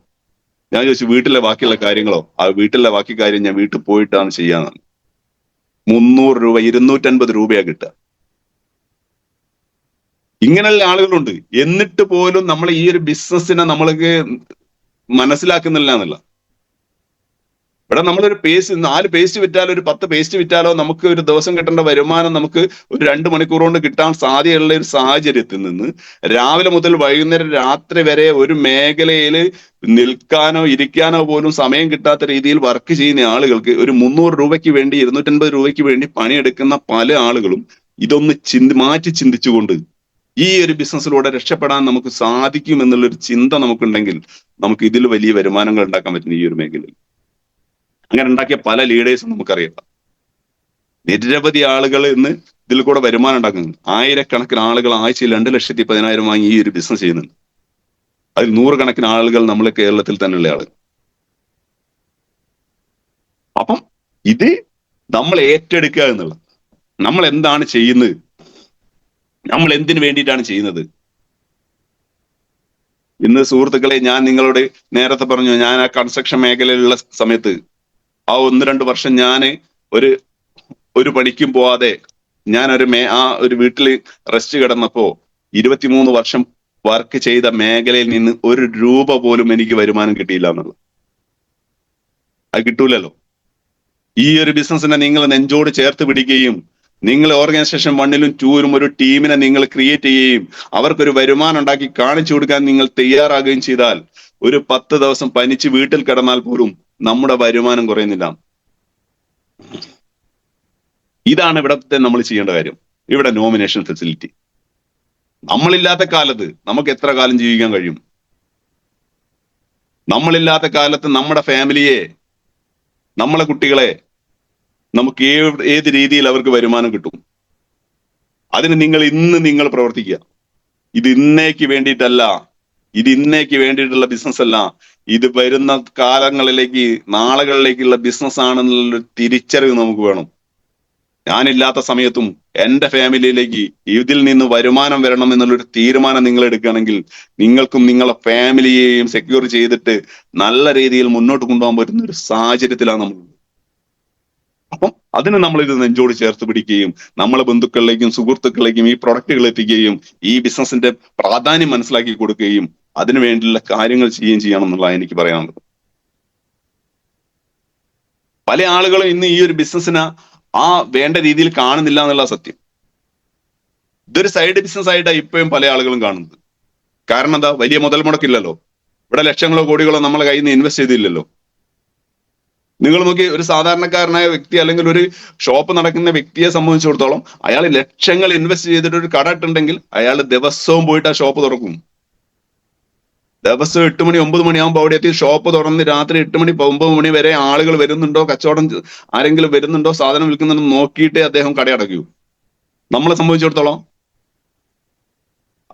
ഞാൻ ചോദിച്ചു, വീട്ടിലെ ബാക്കിയുള്ള കാര്യങ്ങളോ? ആ വീട്ടിലെ ബാക്കി കാര്യം ഞാൻ വീട്ടിൽ പോയിട്ടാണ് ചെയ്യാന്നാണ്. 300 രൂപ 250 രൂപയാ കിട്ടുക. ഇങ്ങനെയുള്ള ആളുകളുണ്ട്. എന്നിട്ട് പോലും നമ്മൾ ഈ ഒരു ബിസിനസ്സിനെ നമ്മൾക്ക് മനസ്സിലാക്കുന്നില്ല എന്നുള്ള. ഇവിടെ നമ്മളൊരു 4 പേസ്റ്റ് വിറ്റാലോ, ഒരു 10 പേസ്റ്റ് വിറ്റാലോ നമുക്ക് ഒരു ദിവസം കിട്ടേണ്ട വരുമാനം നമുക്ക് ഒരു 2 മണിക്കൂർ കൊണ്ട് കിട്ടാൻ സാധ്യതയുള്ള ഒരു സാഹചര്യത്തിൽ നിന്ന് രാവിലെ മുതൽ വൈകുന്നേരം രാത്രി വരെ ഒരു മേഖലയിൽ നിൽക്കാനോ ഇരിക്കാനോ പോലും സമയം കിട്ടാത്ത രീതിയിൽ വർക്ക് ചെയ്യുന്ന ആളുകൾക്ക് ഒരു 300 രൂപയ്ക്ക് വേണ്ടി 250 രൂപയ്ക്ക് വേണ്ടി പണിയെടുക്കുന്ന പല ആളുകളും ഇതൊന്ന് മാറ്റി ചിന്തിച്ചുകൊണ്ട് ഈ ഒരു ബിസിനസ്സിലൂടെ രക്ഷപ്പെടാൻ നമുക്ക് സാധിക്കും എന്നുള്ളൊരു ചിന്ത നമുക്കുണ്ടെങ്കിൽ നമുക്ക് ഇതിൽ വലിയ വരുമാനങ്ങൾ ഉണ്ടാക്കാൻ പറ്റും ഈ ഒരു മേഖലയിൽ. അങ്ങനെ ഉണ്ടാക്കിയ പല ലീഡേഴ്സും നമുക്കറിയാം. നിരവധി ആളുകൾ ഇന്ന് ഇതിൽ കൂടെ വരുമാനം ഉണ്ടാക്കുന്നുണ്ട്. ആയിരക്കണക്കിന് ആളുകൾ ആഴ്ചയിൽ 2,10,000 വാങ്ങി ഈ ഒരു ബിസിനസ് ചെയ്യുന്നുണ്ട്. അതിൽ 100 കണക്കിന് ആളുകൾ നമ്മൾ കേരളത്തിൽ തന്നെയുള്ള ആളുകൾ. അപ്പം ഇത് നമ്മൾ ഏറ്റെടുക്കുക എന്നുള്ള, നമ്മൾ എന്താണ് ചെയ്യുന്നത്, നമ്മൾ എന്തിനു വേണ്ടിയിട്ടാണ് ചെയ്യുന്നത്. ഇന്ന് സുഹൃത്തുക്കളെ, ഞാൻ നിങ്ങളോട് നേരത്തെ പറഞ്ഞു, ഞാൻ ആ കൺസ്ട്രക്ഷൻ മേഖലയിലുള്ള സമയത്ത് ആ 1-2 വർഷം ഞാൻ ഒരു ഒരു പണിക്കും പോവാതെ ഞാൻ ആ ഒരു വീട്ടിൽ റെസ്റ്റ് കിടന്നപ്പോ 23 വർഷം വർക്ക് ചെയ്ത മേഖലയിൽ നിന്ന് ഒരു രൂപ പോലും എനിക്ക് വരുമാനം കിട്ടിയില്ല എന്നുള്ളത്. അത് കിട്ടൂലല്ലോ. ഈ ഒരു ബിസിനസിനെ നിങ്ങൾ നെഞ്ചോട് ചേർത്ത് പിടിക്കുകയും നിങ്ങൾ ഓർഗനൈസേഷൻ 1ലും 2ലും ഒരു ടീമിനെ നിങ്ങൾ ക്രിയേറ്റ് ചെയ്യുകയും അവർക്കൊരു വരുമാനം ഉണ്ടാക്കി കാണിച്ചു കൊടുക്കാൻ നിങ്ങൾ തയ്യാറാകുകയും ചെയ്താൽ ഒരു 10 ദിവസം പനിച്ച് വീട്ടിൽ കിടന്നാൽ പോലും നമ്മുടെ വരുമാനം കുറയുന്നില്ല. ഇതാണ് ഇവിടത്തെ നമ്മൾ ചെയ്യേണ്ട കാര്യം. ഇവിടെ നോമിനേഷൻ ഫെസിലിറ്റി നമ്മളില്ലാത്ത കാലത്ത് നമുക്ക് എത്ര കാലം ജീവിക്കാൻ കഴിയും? നമ്മളില്ലാത്ത കാലത്ത് നമ്മുടെ ഫാമിലിയെ, നമ്മളെ കുട്ടികളെ നമുക്ക് ഏത് രീതിയിൽ അവർക്ക് വരുമാനം കിട്ടും? അതിന് നിങ്ങൾ പ്രവർത്തിക്കുക. ഇത് ഇന്നേക്ക് വേണ്ടിയിട്ടല്ല, ഇത് ഇന്നേക്ക് വേണ്ടിയിട്ടുള്ള ബിസിനസ് അല്ല, ഇത് വരുന്ന കാലങ്ങളിലേക്ക്, നാളുകളിലേക്കുള്ള ബിസിനസ് ആണെന്നുള്ള തിരിച്ചറിവ് നമുക്ക് വേണം. ഞാനില്ലാത്ത സമയത്തും എന്റെ ഫാമിലിയിലേക്ക് ഇതിൽ നിന്ന് വരുമാനം വരണം എന്നുള്ളൊരു തീരുമാനം നിങ്ങൾ എടുക്കുകയാണെങ്കിൽ നിങ്ങൾക്കും നിങ്ങളെ ഫാമിലിയെയും സെക്യൂർ ചെയ്തിട്ട് നല്ല രീതിയിൽ മുന്നോട്ട് കൊണ്ടുപോകാൻ പറ്റുന്ന ഒരു സാഹചര്യത്തിലാണ് നമ്മൾ. അപ്പം അതിന് നമ്മൾ ഇത് നെഞ്ചോട് ചേർത്ത് പിടിക്കുകയും നമ്മളെ ബന്ധുക്കളിലേക്കും സുഹൃത്തുക്കളിലേക്കും ഈ പ്രൊഡക്റ്റുകൾ എത്തിക്കുകയും ഈ ബിസിനസിന്റെ പ്രാധാന്യം മനസ്സിലാക്കി കൊടുക്കുകയും അതിനു വേണ്ടിയുള്ള കാര്യങ്ങൾ ചെയ്യുകയും ചെയ്യണം എന്നുള്ളതാണ് എനിക്ക് പറയാനുള്ളത്. പല ആളുകളും ഇന്ന് ഈ ഒരു ബിസിനസ്സിനെ വേണ്ട രീതിയിൽ കാണുന്നില്ല എന്നുള്ള സത്യം. ഇതൊരു സൈഡ് ബിസിനസ് ആയിട്ടാണ് ഇപ്പോഴും പല ആളുകളും കാണുന്നത്. കാരണം എന്താ? വലിയ മുതൽ മുടക്കില്ലല്ലോ. ഇവിടെ ലക്ഷങ്ങളോ കോടികളോ നമ്മളെ കയ്യിൽ നിന്ന് ഇൻവെസ്റ്റ് ചെയ്തില്ലല്ലോ. നിങ്ങൾ നോക്കി, ഒരു സാധാരണക്കാരനായ വ്യക്തി അല്ലെങ്കിൽ ഒരു ഷോപ്പ് നടക്കുന്ന വ്യക്തിയെ സംബന്ധിച്ചിടത്തോളം അയാൾ ലക്ഷങ്ങൾ ഇൻവെസ്റ്റ് ചെയ്തിട്ട് ഒരു കട ഇട്ടുണ്ടെങ്കിൽ അയാൾ ദിവസവും പോയിട്ട് ആ ഷോപ്പ് തുറക്കും. ദിവസം 8 മണി 9 മണിയാകുമ്പോൾ അവിടെ എത്തി ഷോപ്പ് തുറന്ന് രാത്രി 8 മണി 9 മണി വരെ ആളുകൾ വരുന്നുണ്ടോ, കച്ചവടം ആരെങ്കിലും വരുന്നുണ്ടോ, സാധനം വിൽക്കുന്നുണ്ടോ നോക്കിയിട്ടേ അദ്ദേഹം കട അടയ്ക്കൂ. നമ്മളെ സംബന്ധിച്ചിടത്തോളം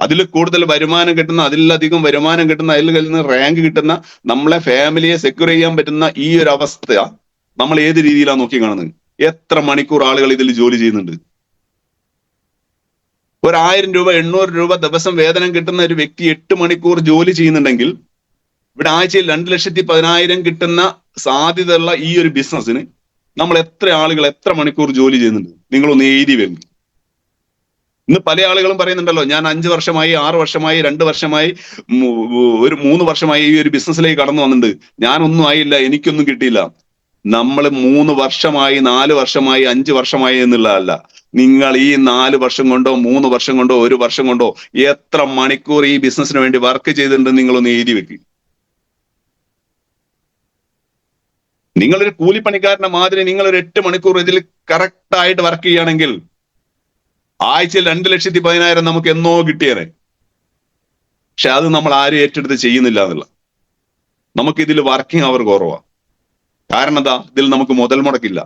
അതിൽ കൂടുതൽ വരുമാനം കിട്ടുന്ന, അതിലധികം വരുമാനം കിട്ടുന്ന, അതിൽ നിന്ന് റാങ്ക് കിട്ടുന്ന, നമ്മളെ ഫാമിലിയെ സെക്യൂർ ചെയ്യാൻ പറ്റുന്ന ഈ ഒരു അവസ്ഥ നമ്മൾ ഏത് രീതിയിലാണ് നോക്കി കാണുന്നത്? എത്ര മണിക്കൂർ ആളുകൾ ഇതിൽ ജോലി ചെയ്യുന്നുണ്ട്? 1000 രൂപ 800 രൂപ ദിവസം വേതനം കിട്ടുന്ന ഒരു വ്യക്തി 8 മണിക്കൂർ ജോലി ചെയ്യുന്നുണ്ടെങ്കിൽ ഇവിടെ ആഴ്ചയിൽ 2,10,000 കിട്ടുന്ന സാധ്യതയുള്ള ഈ ഒരു ബിസിനസ്സിന് നമ്മൾ എത്ര ആളുകൾ എത്ര മണിക്കൂർ ജോലി ചെയ്യുന്നുണ്ട്? നിങ്ങളൊന്ന് എഴുതി വരുന്നു. ഇന്ന് പല ആളുകളും പറയുന്നുണ്ടല്ലോ, ഞാൻ 5 വർഷമായി 6 വർഷമായി 2 വർഷമായി ഒരു 3 വർഷമായി ഈ ഒരു ബിസിനസ്സിലേക്ക് കടന്നു വന്നിട്ടുണ്ട്, ഞാനൊന്നും ആയില്ല, എനിക്കൊന്നും കിട്ടിയില്ല. നമ്മൾ 3 വർഷമായി 4 വർഷമായി 5 വർഷമായി എന്നുള്ളതല്ല, നിങ്ങൾ ഈ 4 വർഷം കൊണ്ടോ 3 വർഷം കൊണ്ടോ 1 വർഷം കൊണ്ടോ എത്ര മണിക്കൂർ ഈ ബിസിനസ്സിന് വേണ്ടി വർക്ക് ചെയ്തിട്ടുണ്ട് നിങ്ങളൊന്ന് എഴുതി വെക്കുക. നിങ്ങളൊരു കൂലിപ്പണിക്കാരന്റെ മാതിരി നിങ്ങളൊരു 8 മണിക്കൂർ ഇതിൽ കറക്റ്റ് ആയിട്ട് വർക്ക് ചെയ്യുകയാണെങ്കിൽ ആഴ്ചയിൽ 2,10,000 നമുക്ക് എന്നോ കിട്ടിയേനെ. പക്ഷെ അത് നമ്മൾ ആരും ഏറ്റെടുത്ത് ചെയ്യുന്നില്ല എന്നുള്ള. നമുക്ക് ഇതിൽ വർക്കിംഗ് അവർ കുറവാ. കാരണം എന്താ? ഇതിൽ നമുക്ക് മുതൽ മുടക്കില്ല,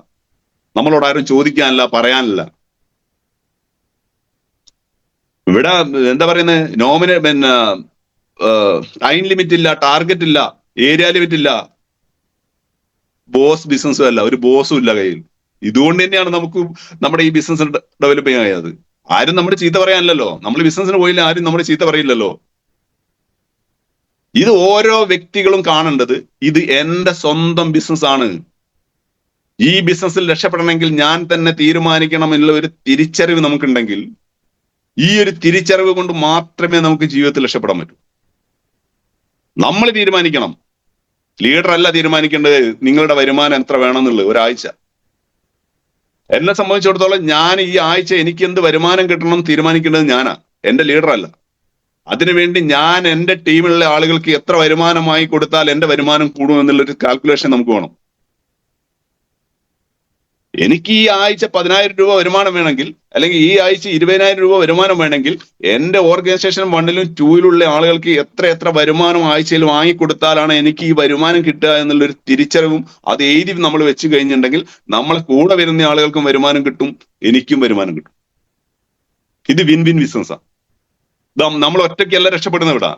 നമ്മളോട് ആരും ചോദിക്കാനില്ല, പറയാനില്ല. ഇവിടെ എന്താ പറയുന്നത്, ടൈം ലിമിറ്റ് ഇല്ല, ടാർഗറ്റ് ഇല്ല, ഏരിയ ലിമിറ്റ് ഇല്ല, ബോസ് ബിസിനസ്സും അല്ല, ഒരു ബോസും ഇല്ല കയ്യിൽ. ഇതുകൊണ്ട് തന്നെയാണ് നമുക്ക് നമ്മുടെ ഈ ബിസിനസ് ഡെവലപ്പ് ചെയ്യാൻ കഴിയാത്. ആരും നമ്മുടെ ചീത്ത പറയാനില്ലല്ലോ. നമ്മൾ ബിസിനസ്സിന് പോയില്ല, ആരും നമ്മുടെ ചീത്ത പറയില്ലല്ലോ. ഇത് ഓരോ വ്യക്തികളും കാണേണ്ടത് ഇത് എന്റെ സ്വന്തം ബിസിനസ് ആണ്, ഈ ബിസിനസ്സിൽ രക്ഷപ്പെടണമെങ്കിൽ ഞാൻ തന്നെ തീരുമാനിക്കണം എന്നുള്ള ഒരു തിരിച്ചറിവ് നമുക്കുണ്ടെങ്കിൽ ഈ ഒരു തിരിച്ചറിവ് കൊണ്ട് മാത്രമേ നമുക്ക് ജീവിതത്തിൽ രക്ഷപ്പെടാൻ പറ്റൂ. നമ്മൾ തീരുമാനിക്കണം. ലീഡർ അല്ല തീരുമാനിക്കേണ്ടത് നിങ്ങളുടെ വരുമാനം എത്ര വേണമെന്നുള്ളത്. ഒരാഴ്ച എന്നെ സംബന്ധിച്ചിടത്തോളം ഞാൻ ഈ ആഴ്ച എനിക്ക് എന്ത് വരുമാനം കിട്ടണം തീരുമാനിക്കേണ്ടത് ഞാനാ, എന്റെ ലീഡർ അല്ല. അതിനുവേണ്ടി ഞാൻ എന്റെ ടീമിലുള്ള ആളുകൾക്ക് എത്ര വരുമാനമായി കൊടുത്താൽ എന്റെ വരുമാനം കൂടും എന്നുള്ളൊരു കാൽക്കുലേഷൻ നമുക്ക് വേണം. എനിക്ക് ഈ ആഴ്ച 10,000 രൂപ വരുമാനം വേണമെങ്കിൽ, അല്ലെങ്കിൽ ഈ ആഴ്ച 20,000 രൂപ വരുമാനം വേണമെങ്കിൽ എന്റെ ഓർഗനൈസേഷൻ 1ലും 2ലുള്ള ആളുകൾക്ക് എത്ര വരുമാനം ആഴ്ചയിൽ വാങ്ങിക്കൊടുത്താലാണ് എനിക്ക് ഈ വരുമാനം കിട്ടുക എന്നുള്ളൊരു തിരിച്ചറിവും അത് എഴുതി നമ്മൾ വെച്ച് കഴിഞ്ഞിട്ടുണ്ടെങ്കിൽ നമ്മളെ കൂടെ വരുന്ന ആളുകൾക്കും വരുമാനം കിട്ടും, എനിക്കും വരുമാനം കിട്ടും. ഇത് വിൻ വിൻ ബിസിനസ്സാണ്. നമ്മൾ ഒറ്റയ്ക്കല്ല രക്ഷപ്പെടുന്ന ഇവിടെ.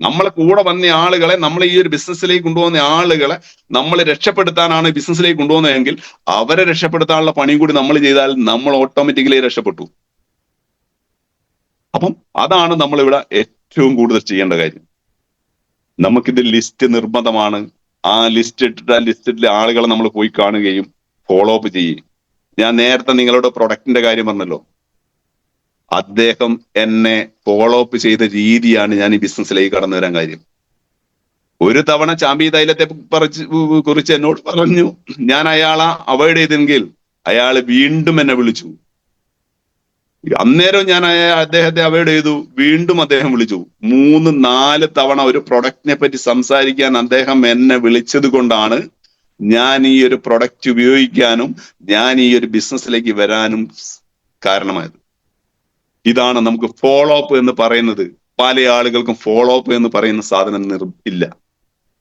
നമ്മളെ കൂടെ വന്ന ആളുകളെ, നമ്മൾ ഈ ഒരു ബിസിനസ്സിലേക്ക് കൊണ്ടുപോകുന്ന ആളുകളെ നമ്മൾ രക്ഷപ്പെടുത്താനാണ് ബിസിനസ്സിലേക്ക് കൊണ്ടുപോകുന്നതെങ്കിൽ അവരെ രക്ഷപ്പെടുത്താനുള്ള പണിയും കൂടി നമ്മൾ ചെയ്താൽ നമ്മൾ ഓട്ടോമാറ്റിക്കലി രക്ഷപ്പെട്ടു. അപ്പം അതാണ് നമ്മളിവിടെ ഏറ്റവും കൂടുതൽ ചെയ്യേണ്ട കാര്യം. നമുക്കിത് ലിസ്റ്റ് നിർബന്ധമാണ്. ആ ലിസ്റ്റ് ഇട്ടിട്ട് ആ ലിസ്റ്റിലെ ആളുകളെ നമ്മൾ പോയി കാണുകയും ഫോളോ അപ്പ് ചെയ്യും. ഞാൻ നേരത്തെ നിങ്ങളോട് പ്രൊഡക്റ്റിന്റെ കാര്യം പറഞ്ഞല്ലോ, അദ്ദേഹം എന്നെ ഫോളോ അപ്പ് ചെയ്ത രീതിയാണ് ഞാൻ ഈ ബിസിനസ്സിലേക്ക് കടന്നു വരാൻ കാര്യം. ഒരു തവണ ചാമ്പി തൈലത്തെ കുറിച്ച് എന്നോട് പറഞ്ഞു, ഞാൻ അയാളെ അവോയ്ഡ് ചെയ്തെങ്കിൽ അയാൾ വീണ്ടും എന്നെ വിളിച്ചു. അന്നേരം ഞാൻ അദ്ദേഹത്തെ അവോയ്ഡ് ചെയ്തു, വീണ്ടും അദ്ദേഹം വിളിച്ചു. 3-4 തവണ ഒരു പ്രൊഡക്റ്റിനെ പറ്റി സംസാരിക്കാൻ അദ്ദേഹം എന്നെ വിളിച്ചത് കൊണ്ടാണ് ഞാൻ ഈ ഒരു പ്രൊഡക്റ്റ് ഉപയോഗിക്കാനും ഞാൻ ഈ ഒരു ബിസിനസ്സിലേക്ക് വരാനും കാരണമായത്. ഇതാണ് നമുക്ക് ഫോളോ അപ്പ് എന്ന് പറയുന്നത്. പല ആളുകൾക്കും ഫോളോ അപ്പ് എന്ന് പറയുന്ന സാധനം ഇല്ല.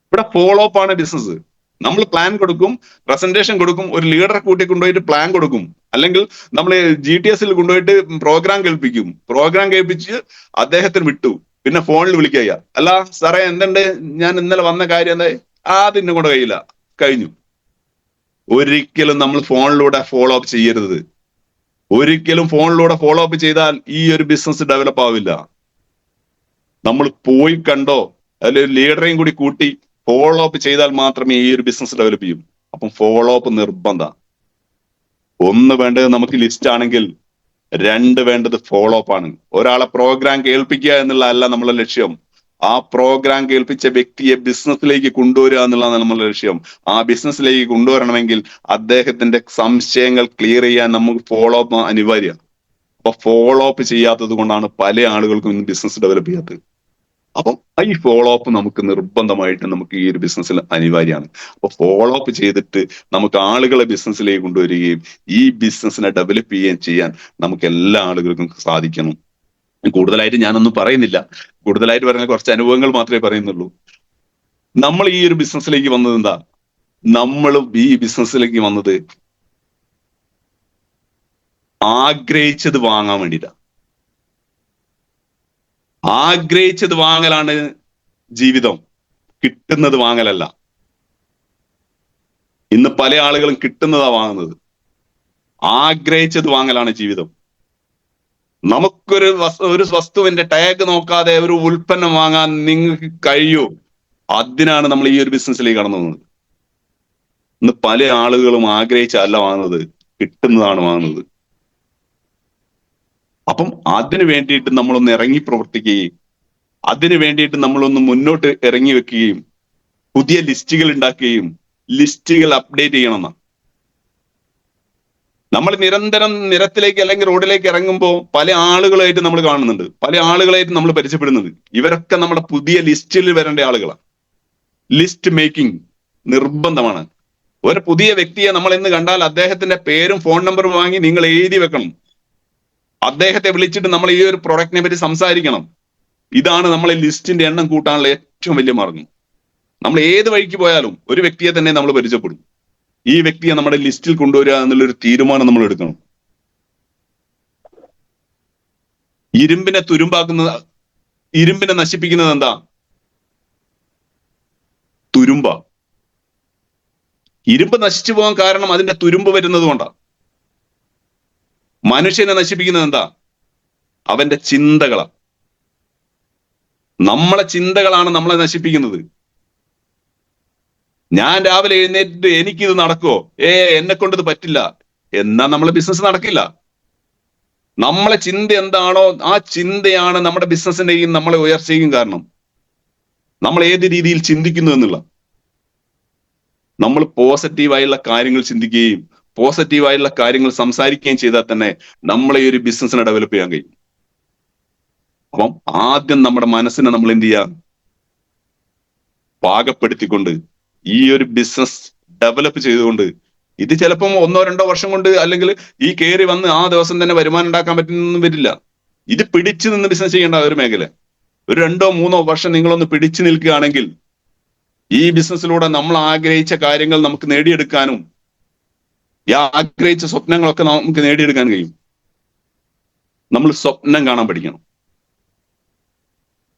ഇവിടെ ഫോളോ അപ്പ് ആണ് ബിസിനസ്. നമ്മൾ പ്ലാൻ കൊടുക്കും, പ്രസന്റേഷൻ കൊടുക്കും, ഒരു ലീഡറെ കൂട്ടി കൊണ്ടുപോയിട്ട് പ്ലാൻ കൊടുക്കും, അല്ലെങ്കിൽ നമ്മൾ GTS കൊണ്ടുപോയിട്ട് പ്രോഗ്രാം കേൾപ്പിക്കും. പ്രോഗ്രാം കേൾപ്പിച്ച് അദ്ദേഹത്തിന് വിട്ടു, പിന്നെ ഫോണിൽ വിളിക്കുക, അല്ല സാറേ എന്തുണ്ട്, ഞാൻ ഇന്നലെ വന്ന കാര്യം എന്താ, അതിനെ കൊണ്ട് കഴിയില്ല, കഴിഞ്ഞു. ഒരിക്കലും നമ്മൾ ഫോണിലൂടെ ഫോളോ അപ്പ് ചെയ്യരുത്. ഒരിക്കലും ഫോണിലൂടെ ഫോളോ അപ്പ് ചെയ്താൽ ഈ ഒരു ബിസിനസ് ഡെവലപ്പ് ആവില്ല. നമ്മൾ പോയി കണ്ടോ അല്ലെങ്കിൽ ലീഡറേയും കൂടി കൂട്ടി ഫോളോ അപ്പ് ചെയ്താൽ മാത്രമേ ഈ ഒരു ബിസിനസ് ഡെവലപ്പ് ചെയ്യും. അപ്പം ഫോളോ അപ്പ് നിർബന്ധം. 1 വേണ്ടത് നമുക്ക് ലിസ്റ്റ് ആണെങ്കിൽ 2 വേണ്ടത് ഫോളോ അപ്പ് ആണ്. ഒരാളെ പ്രോഗ്രാം കേൾപ്പിക്കുക എന്നുള്ളതല്ല നമ്മളെ ലക്ഷ്യം. ആ പ്രോഗ്രാം കേൾപ്പിച്ച വ്യക്തിയെ ബിസിനസ്സിലേക്ക് കൊണ്ടുവരിക എന്നുള്ളതാണ് നമ്മളെ ലക്ഷ്യം. ആ ബിസിനസ്സിലേക്ക് കൊണ്ടുവരണമെങ്കിൽ അദ്ദേഹത്തിന്റെ സംശയങ്ങൾ ക്ലിയർ ചെയ്യാൻ നമുക്ക് ഫോളോ അപ്പ് അനിവാര്യമാണ്. അപ്പൊ ഫോളോ അപ്പ് ചെയ്യാത്തത് കൊണ്ടാണ് പല ആളുകൾക്കും ഇന്ന് ബിസിനസ് ഡെവലപ്പ് ചെയ്യാത്തത്. അപ്പം ഈ ഫോളോ അപ്പ് നമുക്ക് നിർബന്ധമായിട്ട് നമുക്ക് ഈ ഒരു ബിസിനസ്സിൽ അനിവാര്യമാണ്. അപ്പൊ ഫോളോ അപ്പ് ചെയ്തിട്ട് നമുക്ക് ആളുകളെ ബിസിനസ്സിലേക്ക് കൊണ്ടുവരികയും ഈ ബിസിനസ്സിനെ ഡെവലപ്പ് ചെയ്യുകയും ചെയ്യാൻ നമുക്ക് എല്ലാ ആളുകൾക്കും സാധിക്കണം. കൂടുതലായിട്ട് ഞാനൊന്നും പറയുന്നില്ല, കൂടുതലായിട്ട് പറഞ്ഞ കുറച്ച് അനുഭവങ്ങൾ മാത്രമേ പറയുന്നുള്ളൂ. നമ്മൾ ഈ ഒരു ബിസിനസ്സിലേക്ക് വന്നത് എന്താ, നമ്മൾ ഈ ബിസിനസ്സിലേക്ക് വന്നത് ആഗ്രഹിച്ചത് വാങ്ങാൻ വേണ്ടിയിട്ടാ. ആഗ്രഹിച്ചത് വാങ്ങലാണ് ജീവിതം, കിട്ടുന്നത് വാങ്ങലല്ല. ഇന്ന് പല ആളുകളും കിട്ടുന്നതാ വാങ്ങുന്നത്, ആഗ്രഹിച്ചത് വാങ്ങലാണ് ജീവിതം. നമുക്കൊരു വസ്തുവിന്റെ ടാഗ് നോക്കാതെ ഒരു ഉൽപ്പന്നം വാങ്ങാൻ നിങ്ങൾക്ക് കഴിയൂ, അതിനാണ് നമ്മൾ ഈ ഒരു ബിസിനസ്സിലേക്ക് കടന്നു പോകുന്നത്. ഇന്ന് പല ആളുകളും ആഗ്രഹിച്ചല്ല വാങ്ങുന്നത്, കിട്ടുന്നതാണ് വാങ്ങുന്നത്. അപ്പം അതിനു വേണ്ടിയിട്ട് നമ്മളൊന്ന് ഇറങ്ങി പ്രവർത്തിക്കുകയും അതിനു വേണ്ടിയിട്ട് നമ്മളൊന്ന് മുന്നോട്ട് ഇറങ്ങി വെക്കുകയും പുതിയ ലിസ്റ്റുകൾ ഉണ്ടാക്കുകയും ലിസ്റ്റുകൾ അപ്ഡേറ്റ് ചെയ്യണമെന്നാണ്. നമ്മൾ നിരന്തരം നിരത്തിലേക്ക് അല്ലെങ്കിൽ റോഡിലേക്ക് ഇറങ്ങുമ്പോൾ പല ആളുകളായിട്ട് നമ്മൾ കാണുന്നുണ്ട്, പല ആളുകളായിട്ട് നമ്മൾ പരിചയപ്പെടുന്നുണ്ട്. ഇവരൊക്കെ നമ്മുടെ പുതിയ ലിസ്റ്റിൽ വരേണ്ട ആളുകളാണ്. ലിസ്റ്റ് മേക്കിംഗ് നിർബന്ധമാണ്. ഒരു പുതിയ വ്യക്തിയെ നമ്മൾ എന്ന് കണ്ടാൽ അദ്ദേഹത്തിന്റെ പേരും ഫോൺ നമ്പറും വാങ്ങി നിങ്ങൾ എഴുതി വെക്കണം. അദ്ദേഹത്തെ വിളിച്ചിട്ട് നമ്മൾ ഈ ഒരു പ്രൊഡക്റ്റിനെ പറ്റി സംസാരിക്കണം. ഇതാണ് നമ്മളെ ലിസ്റ്റിന്റെ എണ്ണം കൂട്ടാനുള്ള ഏറ്റവും വലിയ മാർഗം. നമ്മൾ ഏത് വഴിക്ക് പോയാലും ഒരു വ്യക്തിയെ തന്നെ നമ്മൾ പരിചയപ്പെടും. ഈ വ്യക്തിയെ നമ്മുടെ ലിസ്റ്റിൽ കൊണ്ടുവരിക എന്നുള്ളൊരു തീരുമാനം നമ്മൾ എടുക്കണം. ഇരുമ്പിനെ നശിപ്പിക്കുന്നത് എന്താ? തുരുമ്പ. ഇരുമ്പ് നശിച്ചു പോകാൻ കാരണം അതിന്റെ തുരുമ്പ് വരുന്നത് കൊണ്ടാ. മനുഷ്യനെ നശിപ്പിക്കുന്നത് എന്താ? അവന്റെ ചിന്തകളാ. നമ്മളെ ചിന്തകളാണ് നമ്മളെ നശിപ്പിക്കുന്നത്. ഞാൻ രാവിലെ എഴുന്നേറ്റ് എനിക്കിത് നടക്കുമോ, എന്നെ കൊണ്ട് ഇത് പറ്റില്ല, എന്നാ നമ്മളെ ബിസിനസ് നടക്കില്ല. നമ്മളെ ചിന്ത എന്താണോ ആ ചിന്തയാണ് നമ്മുടെ ബിസിനസിന്റെയും നമ്മളെ ഉയർച്ചയും കാരണം. നമ്മൾ ഏത് രീതിയിൽ ചിന്തിക്കുന്നു എന്നുള്ള. നമ്മൾ പോസിറ്റീവായുള്ള കാര്യങ്ങൾ ചിന്തിക്കുകയും പോസിറ്റീവായുള്ള കാര്യങ്ങൾ സംസാരിക്കുകയും ചെയ്താൽ തന്നെ നമ്മളെ ഈ ഒരു ബിസിനസിനെ ഡെവലപ്പ് ചെയ്യാൻ കഴിയും. അപ്പം ആദ്യം നമ്മുടെ മനസ്സിനെ നമ്മൾ എന്ത് ചെയ്യാം, പാകപ്പെടുത്തിക്കൊണ്ട് ഈ ഒരു ബിസിനസ് ഡെവലപ്പ് ചെയ്തുകൊണ്ട്, ഇത് ചിലപ്പം 1-2 വർഷം കൊണ്ട് അല്ലെങ്കിൽ ഈ കയറി വന്ന് ആ ദിവസം തന്നെ വരുമാനം ഉണ്ടാക്കാൻ പറ്റുന്നൊന്നും വരില്ല. ഇത് പിടിച്ചു നിന്ന് ബിസിനസ് ചെയ്യേണ്ട ഒരു മേഖല. ഒരു 2-3 വർഷം നിങ്ങളൊന്ന് പിടിച്ചു നിൽക്കുകയാണെങ്കിൽ ഈ ബിസിനസ്സിലൂടെ നമ്മൾ ആഗ്രഹിച്ച കാര്യങ്ങൾ നമുക്ക് നേടിയെടുക്കാനും ഈ ആഗ്രഹിച്ച സ്വപ്നങ്ങളൊക്കെ നമുക്ക് നേടിയെടുക്കാൻ കഴിയും. നമ്മൾ സ്വപ്നം കാണാൻ പഠിക്കണം.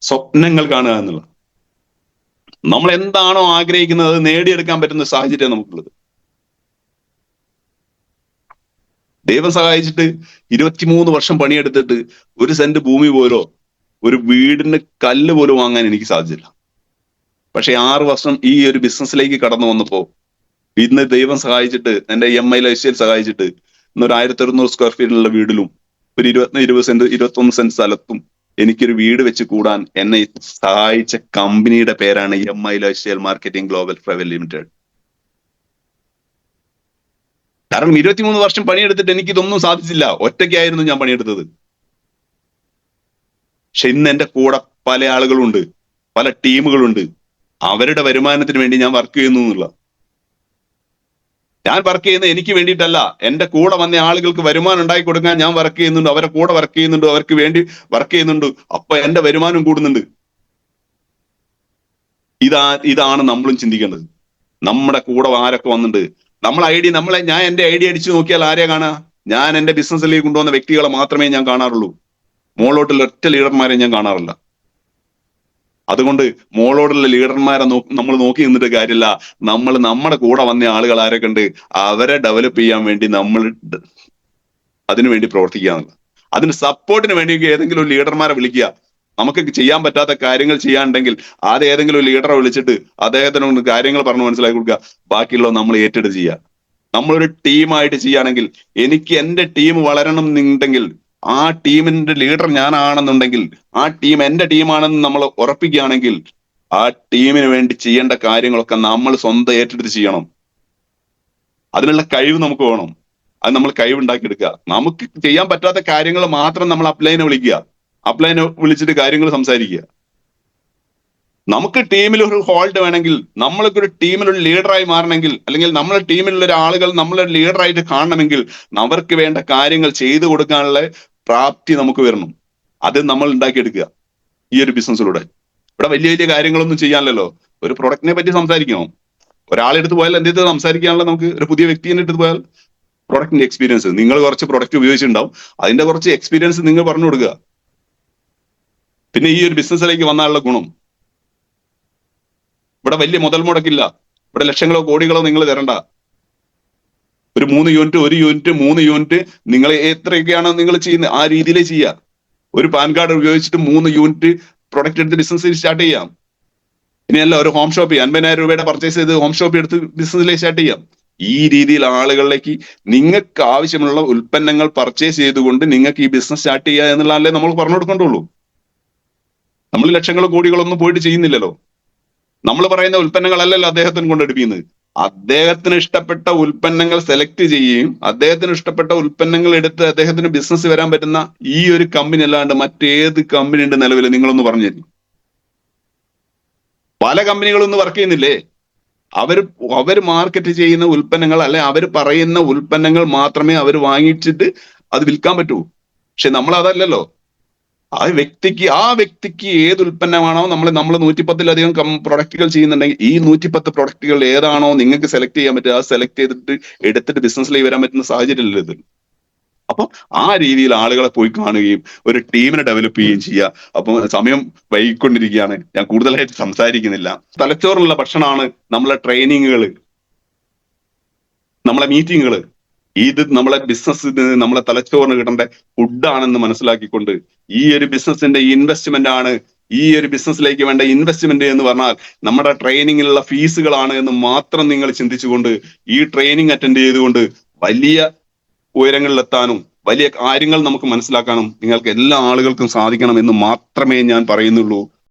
സ്വപ്നങ്ങൾ കാണുക എന്നുള്ള, നമ്മൾ എന്താണോ ആഗ്രഹിക്കുന്നത് അത് നേടിയെടുക്കാൻ പറ്റുന്ന സാഹചര്യം നമുക്കുള്ളത്. ദൈവം സഹായിച്ചിട്ട് 23 വർഷം പണിയെടുത്തിട്ട് 1 സെന്റ് ഭൂമി പോലോ ഒരു വീടിന് കല്ല് പോലും വാങ്ങാൻ എനിക്ക് സാധിച്ചില്ല. പക്ഷെ 6 വർഷം ഈ ഒരു ബിസിനസ്സിലേക്ക് കടന്നു വന്നപ്പോ ഇന്ന് ദൈവം സഹായിച്ചിട്ട്, എന്റെ EMI ലൈഫ് സ്റ്റൈൽ സഹായിച്ചിട്ട് ഇന്നൊരു 1600 സ്ക്വയർ ഫീറ്റിലുള്ള വീടിലും ഒരു 20 സെന്റ് 21 സെന്റ് സ്ഥലത്തും എനിക്കൊരു വീട് വെച്ച് കൂടാൻ എന്നെ സഹായിച്ച കമ്പനിയുടെ പേരാണ് EMI life style marketing global private limited. കാരണം 23 വർഷം പണിയെടുത്തിട്ട് എനിക്ക് ഇതൊന്നും സാധിച്ചില്ല. ഒറ്റയ്ക്കായിരുന്നു ഞാൻ പണിയെടുത്തത്. പക്ഷെ ഇന്ന് എന്റെ കൂടെ പല ആളുകളുണ്ട്, പല ടീമുകളുണ്ട്. അവരുടെ വരുമാനത്തിന് വേണ്ടി ഞാൻ വർക്ക് ചെയ്യുന്നു എന്നുള്ള. ഞാൻ വർക്ക് ചെയ്യുന്നത് എനിക്ക് വേണ്ടിയിട്ടല്ല, എന്റെ കൂടെ വന്ന ആളുകൾക്ക് വരുമാനം ഉണ്ടാക്കി കൊടുക്കാൻ ഞാൻ വർക്ക് ചെയ്യുന്നുണ്ട്, അവരെ കൂടെ വർക്ക് ചെയ്യുന്നുണ്ട്, അവർക്ക് വേണ്ടി വർക്ക് ചെയ്യുന്നുണ്ട്. അപ്പൊ എന്റെ വരുമാനം കൂടുന്നുണ്ട്. ഇതാണ് നമ്മളും ചിന്തിക്കേണ്ടത്. നമ്മുടെ കൂടെ ആരൊക്കെ വന്നിട്ടുണ്ട്, ഞാൻ എന്റെ ഐഡിയ അടിച്ചു നോക്കിയാൽ ആരെയാ കാണാ? ഞാൻ എന്റെ ബിസിനസ്സിലേക്ക് കൊണ്ടുവന്ന വ്യക്തികളെ മാത്രമേ ഞാൻ കാണാറുള്ളൂ. മോളോട്ടുള്ള ഒറ്റ ലീഡർമാരെ ഞാൻ കാണാറില്ല. അതുകൊണ്ട് മോളോടുള്ള ലീഡർമാരെ നമ്മൾ നോക്കി നിന്നിട്ട് കാര്യമില്ല. നമ്മുടെ കൂടെ വന്ന ആളുകൾ ആരൊക്കെ ഉണ്ട്, അവരെ ഡെവലപ്പ് ചെയ്യാൻ വേണ്ടി നമ്മൾ അതിനുവേണ്ടി പ്രവർത്തിക്കുക. അതിന് സപ്പോർട്ടിന് വേണ്ടി ഏതെങ്കിലും ഒരു ലീഡർമാരെ വിളിക്കുക. നമുക്ക് ചെയ്യാൻ പറ്റാത്ത കാര്യങ്ങൾ ചെയ്യാനുണ്ടെങ്കിൽ ആദ്യം ഏതെങ്കിലും ഒരു ലീഡറെ വിളിച്ചിട്ട് അദ്ദേഹത്തിനോട് കാര്യങ്ങൾ പറഞ്ഞു മനസ്സിലാക്കി കൊടുക്കുക. ബാക്കിയുള്ളത് നമ്മൾ ഏറ്റെടുത്ത് ചെയ്യുക. നമ്മളൊരു ടീമായിട്ട് ചെയ്യുകയാണെങ്കിൽ, എനിക്ക് എന്റെ ടീം വളരണം എന്നുണ്ടെങ്കിൽ, ആ ടീമിന്റെ ലീഡർ ഞാനാണെന്നുണ്ടെങ്കിൽ, ആ ടീം എന്റെ ടീമാണെന്ന് നമ്മൾ ഉറപ്പിക്കുകയാണെങ്കിൽ, ആ ടീമിന് വേണ്ടി ചെയ്യേണ്ട കാര്യങ്ങളൊക്കെ നമ്മൾ സ്വന്തം ഏറ്റെടുത്ത് ചെയ്യണം. അതിനുള്ള കഴിവ് നമുക്ക് വേണം. അത് നമ്മൾ കഴിവുണ്ടാക്കിയെടുക്കുക. നമുക്ക് ചെയ്യാൻ പറ്റാത്ത കാര്യങ്ങൾ മാത്രം നമ്മൾ അപ്ലൈനെ വിളിക്കുക. അപ്ലൈനെ വിളിച്ചിട്ട് കാര്യങ്ങൾ സംസാരിക്കുക. നമുക്ക് ടീമിൽ ഒരു ഹോൾഡ് വേണമെങ്കിൽ, നമ്മൾക്ക് ഒരു ടീമിലൊരു ലീഡറായി മാറണമെങ്കിൽ, അല്ലെങ്കിൽ നമ്മളെ ടീമിലുള്ള ആളുകൾ നമ്മളെ ലീഡറായിട്ട് കാണണമെങ്കിൽ, അവർക്ക് വേണ്ട കാര്യങ്ങൾ ചെയ്തു കൊടുക്കാനുള്ള പ്രാപ്തി നമുക്ക് വരണം. അത് നമ്മൾ ഉണ്ടാക്കിയെടുക്കുക ഈ ഒരു ബിസിനസ്സിലൂടെ. ഇവിടെ വലിയ വലിയ കാര്യങ്ങളൊന്നും ചെയ്യാനല്ലോ. ഒരു പ്രൊഡക്റ്റിനെ പറ്റി സംസാരിക്കണോ? ഒരാളെടുത്ത് പോയാൽ എന്തെങ്കിലും സംസാരിക്കാനുള്ള, നമുക്ക് ഒരു പുതിയ വ്യക്തിയെ എടുത്ത് പോയാൽ പ്രൊഡക്റ്റിന്റെ എക്സ്പീരിയൻസ്, നിങ്ങൾ കുറച്ച് പ്രൊഡക്റ്റ് ഉപയോഗിച്ചിട്ടുണ്ടാവും, അതിന്റെ കുറച്ച് എക്സ്പീരിയൻസ് നിങ്ങൾ പറഞ്ഞു കൊടുക്കുക. പിന്നെ ഈ ഒരു ബിസിനസ്സിലേക്ക് വന്നാലുള്ള ഗുണം, ഇവിടെ വലിയ മുതൽ മുടക്കില്ല. ഇവിടെ ലക്ഷങ്ങളോ കോടികളോ നിങ്ങൾ തരണ്ട. ഒരു 3 യൂണിറ്റ്, 1 യൂണിറ്റ്, 3 യൂണിറ്റ്, നിങ്ങൾ എത്രയൊക്കെയാണ് നിങ്ങൾ ചെയ്യുന്നത് ആ രീതിയിലേ ചെയ്യുക. ഒരു പാൻ കാർഡ് ഉപയോഗിച്ചിട്ട് 3 യൂണിറ്റ് പ്രൊഡക്റ്റ് എടുത്ത് ബിസിനസ് സ്റ്റാർട്ട് ചെയ്യാം. ഇനിയല്ല, ഒരു ഹോം ഷോപ്പ് 50,000 രൂപയുടെ പർച്ചേസ് ചെയ്ത് ഹോം ഷോപ്പ് എടുത്ത് ബിസിനസ്സിലേക്ക് സ്റ്റാർട്ട് ചെയ്യാം. ഈ രീതിയിൽ ആളുകളിലേക്ക് നിങ്ങൾക്ക് ആവശ്യമുള്ള ഉൽപ്പന്നങ്ങൾ പർച്ചേസ് ചെയ്തുകൊണ്ട് നിങ്ങൾക്ക് ഈ ബിസിനസ് സ്റ്റാർട്ട് ചെയ്യുക എന്നുള്ളതല്ലേ നമ്മൾ പറഞ്ഞു കൊടുക്കേണ്ടുള്ളൂ. നമ്മൾ ലക്ഷങ്ങളോ കോടികളോ ഒന്നും പോയിട്ട് ചെയ്യുന്നില്ലല്ലോ. നമ്മൾ പറയുന്ന ഉൽപ്പന്നങ്ങളല്ലല്ലോ അദ്ദേഹത്തിന് കൊണ്ടെടുപ്പിക്കുന്നത്. അദ്ദേഹത്തിന് ഇഷ്ടപ്പെട്ട ഉൽപ്പന്നങ്ങൾ സെലക്ട് ചെയ്യുകയും അദ്ദേഹത്തിന് ഇഷ്ടപ്പെട്ട ഉൽപ്പന്നങ്ങൾ എടുത്ത് അദ്ദേഹത്തിന് ബിസിനസ് വരാൻ പറ്റുന്ന ഈ ഒരു കമ്പനി അല്ലാണ്ട് മറ്റേത് കമ്പനി ഉണ്ട് നിലവിൽ? നിങ്ങളൊന്ന് പറഞ്ഞു തരും. പല കമ്പനികളൊന്നും വർക്ക് ചെയ്യുന്നില്ലേ? അവർ മാർക്കറ്റ് ചെയ്യുന്ന ഉൽപ്പന്നങ്ങൾ, അല്ലെ അവർ പറയുന്ന ഉൽപ്പന്നങ്ങൾ മാത്രമേ അവർ വാങ്ങിച്ചിട്ട് അത് വിൽക്കാൻ പറ്റൂ. പക്ഷെ നമ്മൾ അതല്ലല്ലോ. ആ വ്യക്തിക്ക് ഏത് ഉൽപ്പന്നമാണോ, നമ്മൾ 110-ലധികം പ്രൊഡക്റ്റുകൾ ചെയ്യുന്നുണ്ടെങ്കിൽ ഈ 110 പ്രൊഡക്റ്റുകൾ ഏതാണോ നിങ്ങൾക്ക് സെലക്ട് ചെയ്യാൻ പറ്റുക, അത് സെലക്ട് ചെയ്തിട്ട് എടുത്തിട്ട് ബിസിനസ്സിലേക്ക് വരാൻ പറ്റുന്ന സാഹചര്യമല്ല ഇത്. അപ്പൊ ആ രീതിയിൽ ആളുകളെ പോയി കാണുകയും ഒരു ടീമിനെ ഡെവലപ്പ് ചെയ്യുകയും ചെയ്യുക. അപ്പൊ സമയം വൈകിക്കൊണ്ടിരിക്കുകയാണ്, ഞാൻ കൂടുതലായിട്ട് സംസാരിക്കുന്നില്ല. തലച്ചോറുള്ള ഭക്ഷണമാണ് നമ്മളെ ട്രെയിനിങ്ങുകൾ, നമ്മളെ മീറ്റിങ്ങുകൾ. ഇത് നമ്മളെ ബിസിനസ്, നമ്മളെ തലച്ചോറിന് കിട്ടേണ്ട ഫുഡാണെന്ന് മനസ്സിലാക്കിക്കൊണ്ട് ഈ ഒരു ബിസിനസിന്റെ ഇൻവെസ്റ്റ്മെന്റ് ആണ്, ഈ ഒരു ബിസിനസ്സിലേക്ക് വേണ്ട ഇൻവെസ്റ്റ്മെന്റ് എന്ന് പറഞ്ഞാൽ നമ്മുടെ ട്രെയിനിങ്ങിലുള്ള ഫീസുകളാണ് എന്ന് മാത്രം നിങ്ങൾ ചിന്തിച്ചുകൊണ്ട് ഈ ട്രെയിനിങ് അറ്റൻഡ് ചെയ്തുകൊണ്ട് വലിയ ഉയരങ്ങളിലെത്താനും വലിയ കാര്യങ്ങൾ നമുക്ക് മനസ്സിലാക്കാനും നിങ്ങൾക്ക് എല്ലാ ആളുകൾക്കും സാധിക്കണം എന്ന് മാത്രമേ ഞാൻ പറയുന്നുള്ളൂ.